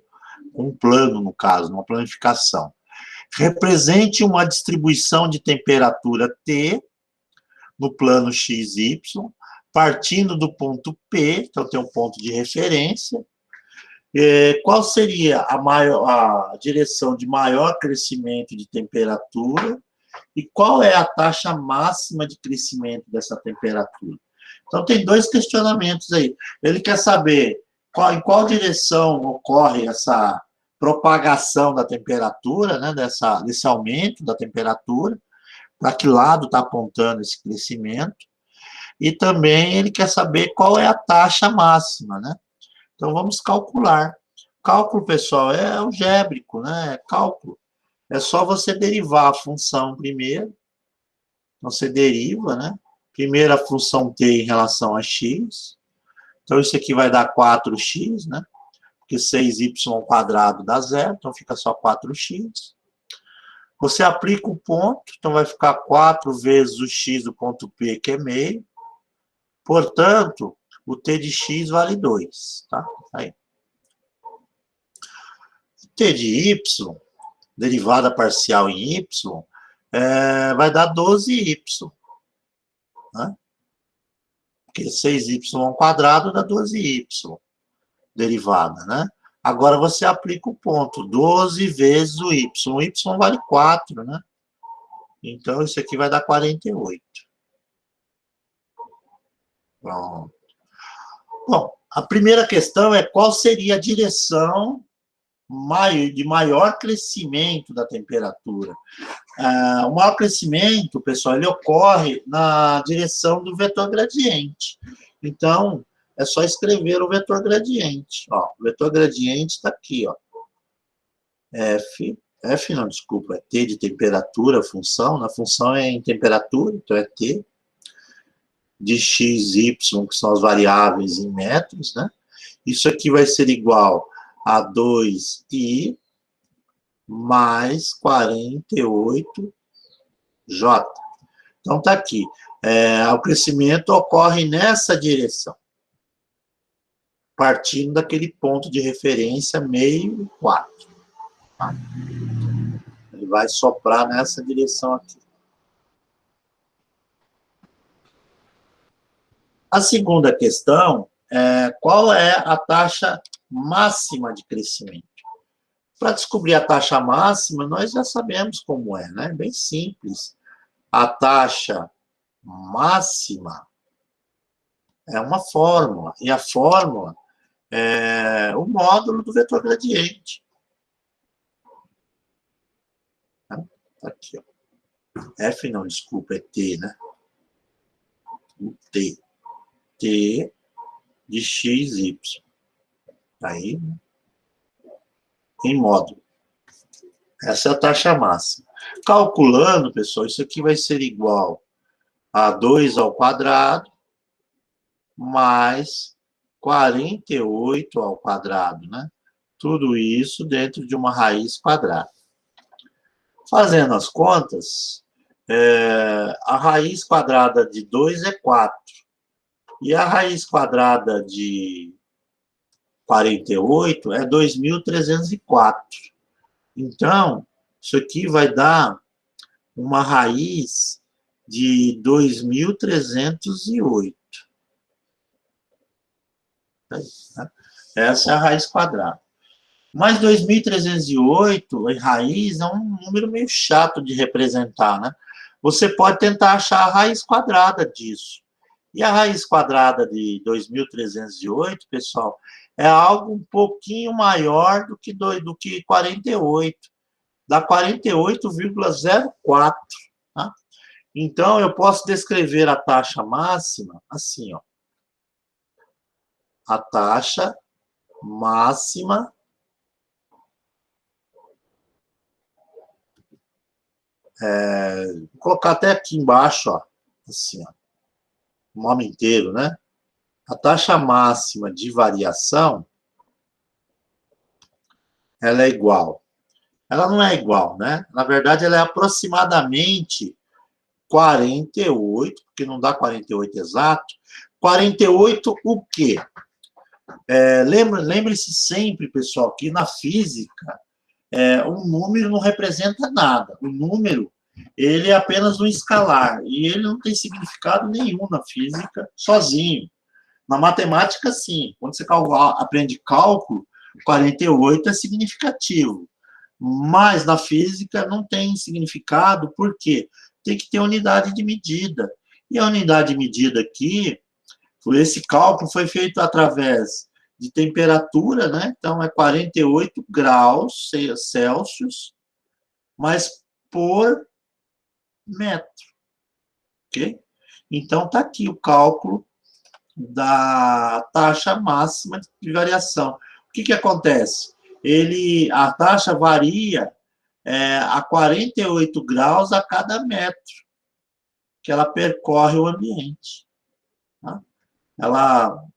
um plano, no caso, uma planificação. Represente uma distribuição de temperatura T no plano x, y, partindo do ponto P, então tem um ponto de referência. Qual seria a direção de maior crescimento de temperatura e qual é a taxa máxima de crescimento dessa temperatura? Então, tem 2 questionamentos aí. Ele quer saber em qual direção ocorre essa propagação da temperatura, né, desse aumento da temperatura, para que lado está apontando esse crescimento, e também ele quer saber qual é a taxa máxima, né? Então, vamos calcular. Cálculo, pessoal, é algébrico, né? É cálculo. É só você derivar a função primeiro. Então, você deriva, né? Primeiro a função t em relação a x. Então, isso aqui vai dar 4x, né? Porque 6y² dá 0, então fica só 4x. Você aplica o ponto, então vai ficar 4 vezes o x do ponto P, que é meio. Portanto, o t de x vale 2, tá? Aí. O t de y, derivada parcial em y, vai dar 12y, né? Porque 6y² dá 12y, derivada, né? Agora você aplica o ponto, 12 vezes o y. O y vale 4, né? Então, isso aqui vai dar 48. Pronto. Bom, a primeira questão é qual seria a direção de maior crescimento da temperatura. O maior crescimento, pessoal, ele ocorre na direção do vetor gradiente. Então, é só escrever o vetor gradiente. Ó, o vetor gradiente está aqui, ó. F não, desculpa, é T de temperatura, a função. A função é em temperatura, então é T. De x, y, que são as variáveis em metros, né? Isso aqui vai ser igual a 2i mais 48j. Então, tá aqui. O crescimento ocorre nessa direção, partindo daquele ponto de referência meio 4. Tá? Ele vai soprar nessa direção aqui. A segunda questão é qual é a taxa máxima de crescimento. Para descobrir a taxa máxima, nós já sabemos como é, né? Bem simples. A taxa máxima é uma fórmula, e a fórmula é o módulo do vetor gradiente. Tá aqui, ó. F não, desculpa, é T, né? T. T de x, y. Aí, em módulo. Essa é a taxa máxima. Calculando, pessoal, isso aqui vai ser igual a 2 ao quadrado mais 48 ao quadrado, né? Tudo isso dentro de uma raiz quadrada. Fazendo as contas, a raiz quadrada de 2 é 4. E a raiz quadrada de 48 é 2.304. Então, isso aqui vai dar uma raiz de 2.308. Essa é a raiz quadrada. Mas 2.308 em raiz é um número meio chato de representar, né? Você pode tentar achar a raiz quadrada disso. E a raiz quadrada de 2.308, pessoal, é algo um pouquinho maior do que 48. Dá 48,04. Tá? Então, eu posso descrever a taxa máxima assim, ó. A taxa máxima vou colocar até aqui embaixo, ó, assim, ó, o nome inteiro, né? A taxa máxima de variação, ela é igual. Ela não é igual, né? Na verdade, ela é aproximadamente 48, porque não dá 48 exato. 48 o quê? Lembre-se sempre, pessoal, que na física, um número não representa nada. O número, ele é apenas um escalar, e ele não tem significado nenhum na física sozinho. Na matemática, sim. Quando você aprende cálculo, 48 é significativo. Mas na física não tem significado, por quê? Tem que ter unidade de medida. E a unidade de medida aqui, esse cálculo foi feito através de temperatura, né? Então, é 48 graus Celsius, mas por metro, ok? Então, está aqui o cálculo da taxa máxima de variação. O que acontece? A taxa varia a 48 graus a cada metro que ela percorre o ambiente. Tá?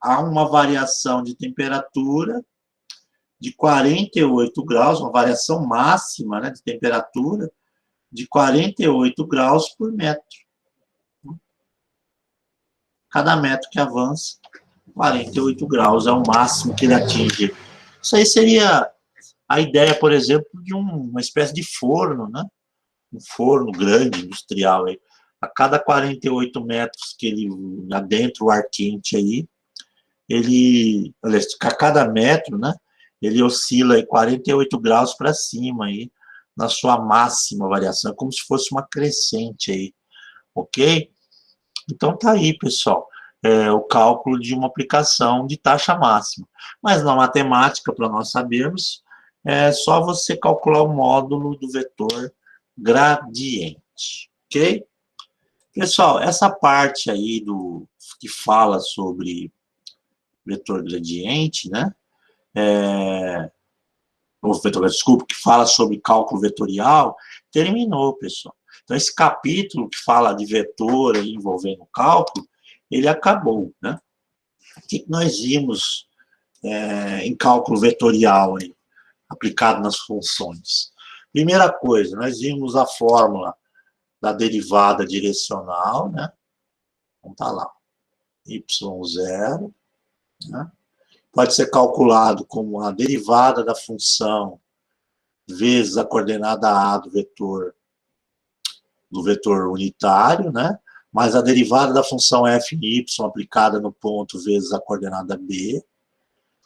Há uma variação de temperatura de 48 graus, uma variação máxima, né, de temperatura de 48 graus por metro. Cada metro que avança, 48 graus é o máximo que ele atinge. Isso aí seria a ideia, por exemplo, de uma espécie de forno, né? Um forno grande, industrial. Aí. A cada 48 metros que ele adentra o ar quente aí, a cada metro, né? Ele oscila aí 48 graus para cima aí, na sua máxima variação, como se fosse uma crescente aí, ok? Então tá aí, pessoal, o cálculo de uma aplicação de taxa máxima. Mas na matemática, para nós sabermos, é só você calcular o módulo do vetor gradiente, ok? Pessoal, essa parte aí que fala sobre vetor gradiente, né? Desculpa, que fala sobre cálculo vetorial, terminou, pessoal. Então, esse capítulo que fala de vetor envolvendo cálculo, ele acabou, né? O que nós vimos em cálculo vetorial aí, aplicado nas funções? Primeira coisa, nós vimos a fórmula da derivada direcional, né? Então, tá lá, y0, né? Pode ser calculado como a derivada da função vezes a coordenada A do vetor unitário, né? mais a derivada da função f em y aplicada no ponto vezes a coordenada b.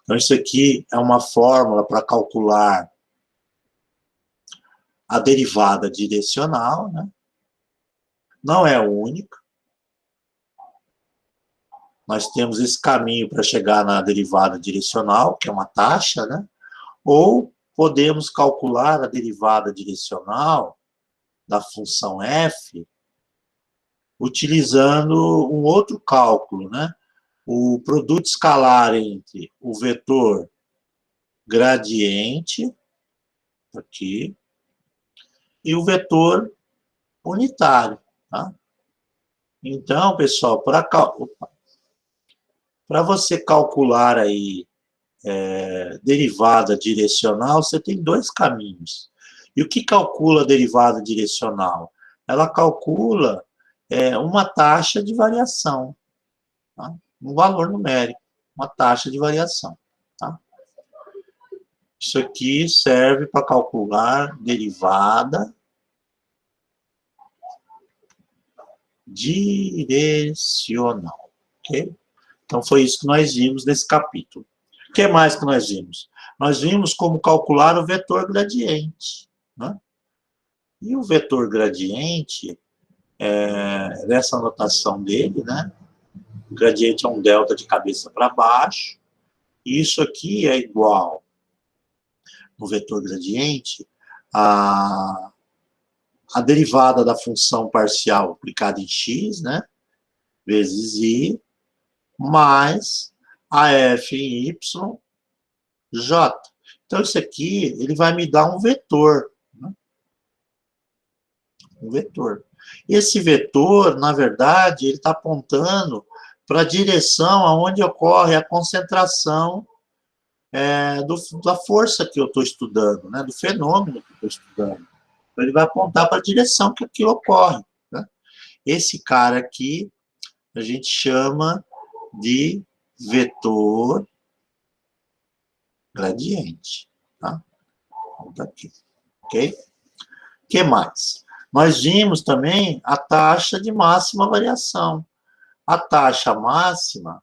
Então, isso aqui é uma fórmula para calcular a derivada direcional, né? Não é única. Nós temos esse caminho para chegar na derivada direcional, que é uma taxa, né? Ou podemos calcular a derivada direcional da função f utilizando um outro cálculo, né? O produto escalar entre o vetor gradiente, aqui, e o vetor unitário, tá? Então, pessoal, para você calcular aí derivada direcional, você tem dois caminhos. E o que calcula a derivada direcional? Ela calcula uma taxa de variação, tá? Um valor numérico, uma taxa de variação. Tá? Isso aqui serve para calcular derivada direcional. Ok? Então, foi isso que nós vimos nesse capítulo. O que mais que nós vimos? Nós vimos como calcular o vetor gradiente. Né? E o vetor gradiente, nessa notação dele, né? O gradiente é um delta de cabeça para baixo. E isso aqui é igual, no vetor gradiente, a derivada da função parcial aplicada em x, né? Vezes i, mais a f em y, j. Então, isso aqui, ele vai me dar um vetor. Né? Um vetor. Esse vetor, na verdade, ele está apontando para a direção aonde ocorre a concentração da força que eu estou estudando, né? Do fenômeno que eu estou estudando. Então, ele vai apontar para a direção que aquilo ocorre. Né? Esse cara aqui, a gente chama de vetor gradiente. Tá? Vamos aqui. Ok? O que mais? Nós vimos também a taxa de máxima variação. A taxa máxima,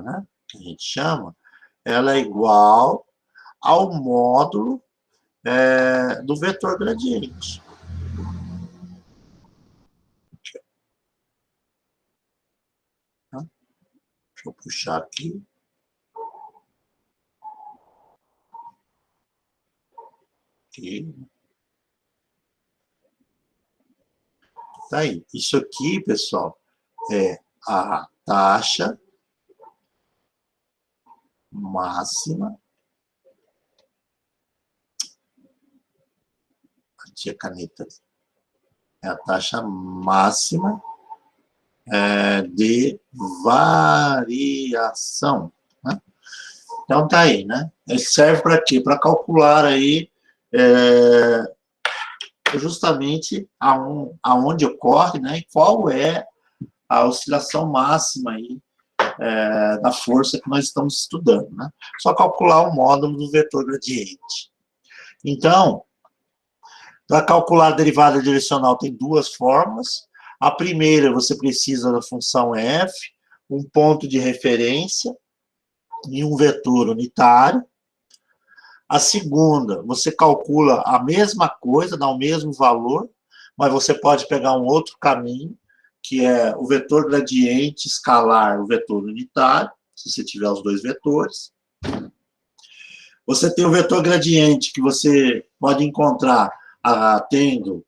né, que a gente chama, ela é igual ao módulo do vetor gradiente. Deixa eu puxar aqui. Aqui. Tá aí. Isso aqui, pessoal, é a taxa máxima. Tinha caneta. É a taxa máxima de variação. Né? Então, tá aí, né? Ele serve para quê? Para calcular aí justamente aonde ocorre, né? E qual é a oscilação máxima aí da força que nós estamos estudando, né? Só calcular o módulo do vetor gradiente. Então, para calcular a derivada direcional tem duas fórmulas. A primeira, você precisa da função f, um ponto de referência e um vetor unitário. A segunda, você calcula a mesma coisa, dá o mesmo valor, mas você pode pegar um outro caminho, que é o vetor gradiente escalar o vetor unitário, se você tiver os dois vetores. Você tem o vetor gradiente, que você pode encontrar tendo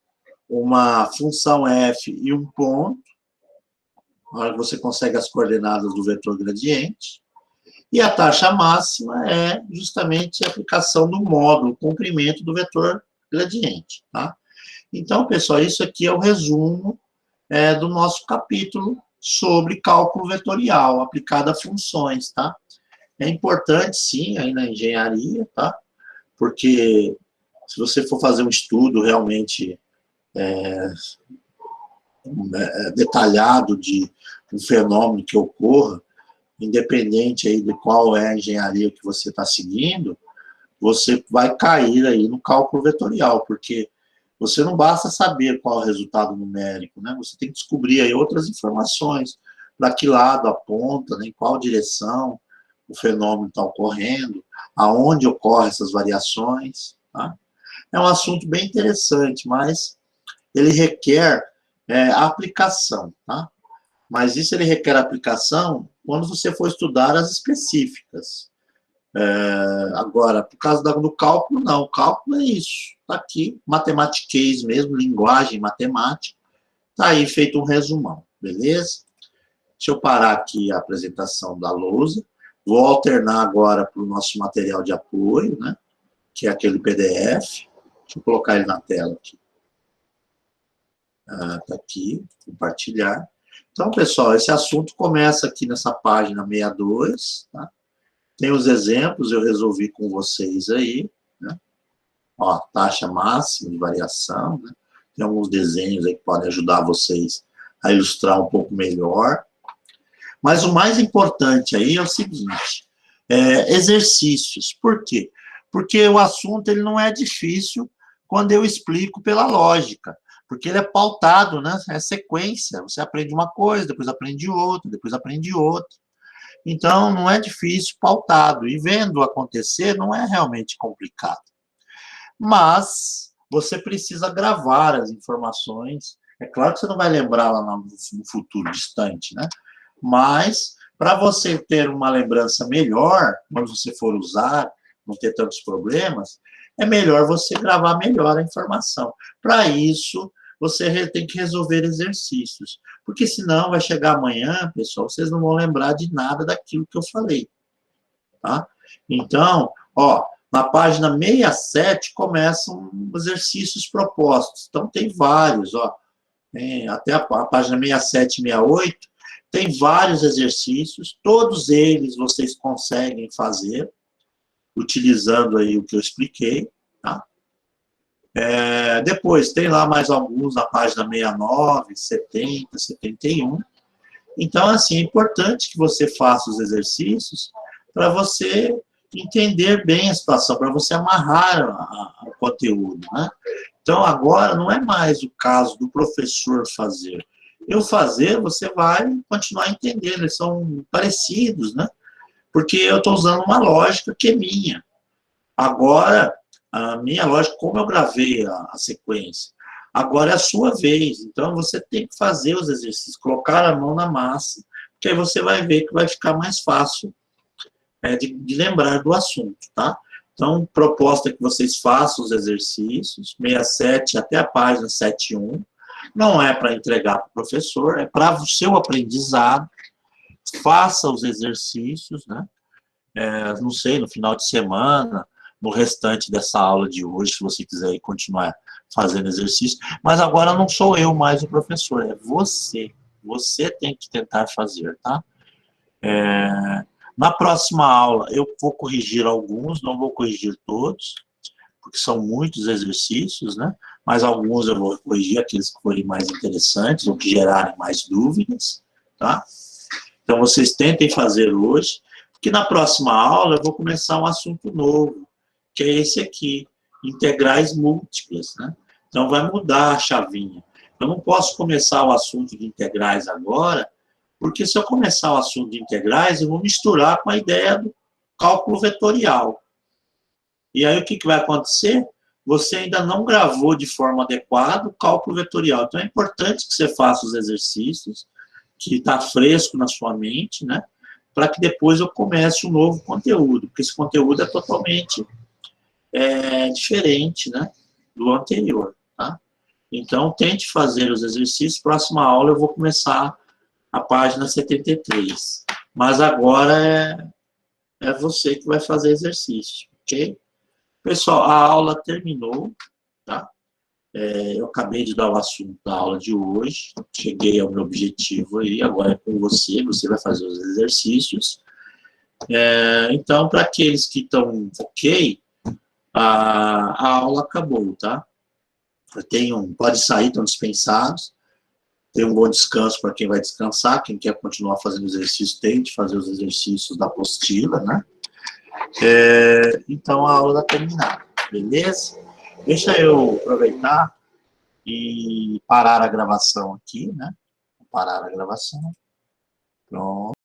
uma função f e um ponto, na hora que você consegue as coordenadas do vetor gradiente. E a taxa máxima é justamente a aplicação do módulo, comprimento do vetor gradiente. Tá? Então, pessoal, isso aqui é o resumo do nosso capítulo sobre cálculo vetorial aplicado a funções. Tá? É importante, sim, aí na engenharia, tá? Porque se você for fazer um estudo realmente detalhado de um fenômeno que ocorra, independente aí de qual é a engenharia que você está seguindo, você vai cair aí no cálculo vetorial, porque você não basta saber qual é o resultado numérico, né? Você tem que descobrir aí outras informações, para que lado aponta, né? Em qual direção o fenômeno está ocorrendo, aonde ocorrem essas variações, tá? É um assunto bem interessante, mas ele requer aplicação, tá? Mas isso ele requer aplicação quando você for estudar as específicas. Agora, por causa do cálculo, não. O cálculo é isso. Está aqui, matematiquês mesmo, linguagem matemática. Está aí feito um resumão, beleza? Deixa eu parar aqui a apresentação da lousa. Vou alternar agora para o nosso material de apoio, né? Que é aquele PDF. Deixa eu colocar ele na tela aqui. Está aqui, compartilhar. Então, pessoal, esse assunto começa aqui nessa página 62, tá? Tem os exemplos, eu resolvi com vocês aí, né? Ó, taxa máxima de variação, né? Tem alguns desenhos aí que podem ajudar vocês a ilustrar um pouco melhor. Mas o mais importante aí é o seguinte, exercícios. Por quê? Porque o assunto ele não é difícil quando eu explico pela lógica, porque ele é pautado, né? É sequência, você aprende uma coisa, depois aprende outra, depois aprende outra. Então, não é difícil, pautado. E vendo acontecer, não é realmente complicado. Mas você precisa gravar as informações. É claro que você não vai lembrar lá no futuro distante, né? Mas, para você ter uma lembrança melhor, quando você for usar, não ter tantos problemas, é melhor você gravar melhor a informação. Para isso, você tem que resolver exercícios. Porque senão vai chegar amanhã, pessoal, vocês não vão lembrar de nada daquilo que eu falei. Tá? Então, ó, na página 67 começam exercícios propostos. Então, tem vários, ó. Até a página 67 e 68, tem vários exercícios, todos eles vocês conseguem fazer, utilizando aí o que eu expliquei, tá? Depois, tem lá mais alguns na página 69, 70, 71. Então, assim, é importante que você faça os exercícios para você entender bem a situação, para você amarrar o conteúdo, né? Então, agora não é mais o caso do professor fazer. Eu fazer, você vai continuar entendendo, eles são parecidos, né? Porque eu estou usando uma lógica que é minha. Agora, a minha lógica, como eu gravei a sequência, agora é a sua vez. Então, você tem que fazer os exercícios, colocar a mão na massa, porque aí você vai ver que vai ficar mais fácil de lembrar do assunto, tá? Então, proposta é que vocês façam os exercícios, 67 até a página 71. Não é para entregar para o professor, é para o seu aprendizado. Faça os exercícios, né? Não sei, no final de semana, no restante dessa aula de hoje, se você quiser continuar fazendo exercício. Mas agora não sou eu mais o professor, é você. Você tem que tentar fazer, tá? Na próxima aula, eu vou corrigir alguns, não vou corrigir todos, porque são muitos exercícios, né? Mas alguns eu vou corrigir, aqueles que forem mais interessantes, ou que gerarem mais dúvidas, tá? Então, vocês tentem fazer hoje, porque na próxima aula eu vou começar um assunto novo, que é esse aqui, integrais múltiplas, né? Então, vai mudar a chavinha. Eu não posso começar o assunto de integrais agora, porque se eu começar o assunto de integrais, eu vou misturar com a ideia do cálculo vetorial. E aí, o que vai acontecer? Você ainda não gravou de forma adequada o cálculo vetorial. Então, é importante que você faça os exercícios, que está fresco na sua mente, né? Para que depois eu comece um novo conteúdo, porque esse conteúdo é totalmente diferente, né, do anterior, tá? Então, tente fazer os exercícios. Próxima aula eu vou começar a página 73. Mas agora é você que vai fazer exercício, ok? Pessoal, a aula terminou, tá? Eu acabei de dar o assunto da aula de hoje, cheguei ao meu objetivo aí, agora é com você, você vai fazer os exercícios. Então, para aqueles que estão ok, a aula acabou, tá? Pode sair, estão dispensados. Tem um bom descanso para quem vai descansar, quem quer continuar fazendo exercício, tente fazer os exercícios da apostila, né? Então, a aula está terminada, beleza? Deixa eu aproveitar e parar a gravação aqui, né? Vou parar a gravação. Pronto.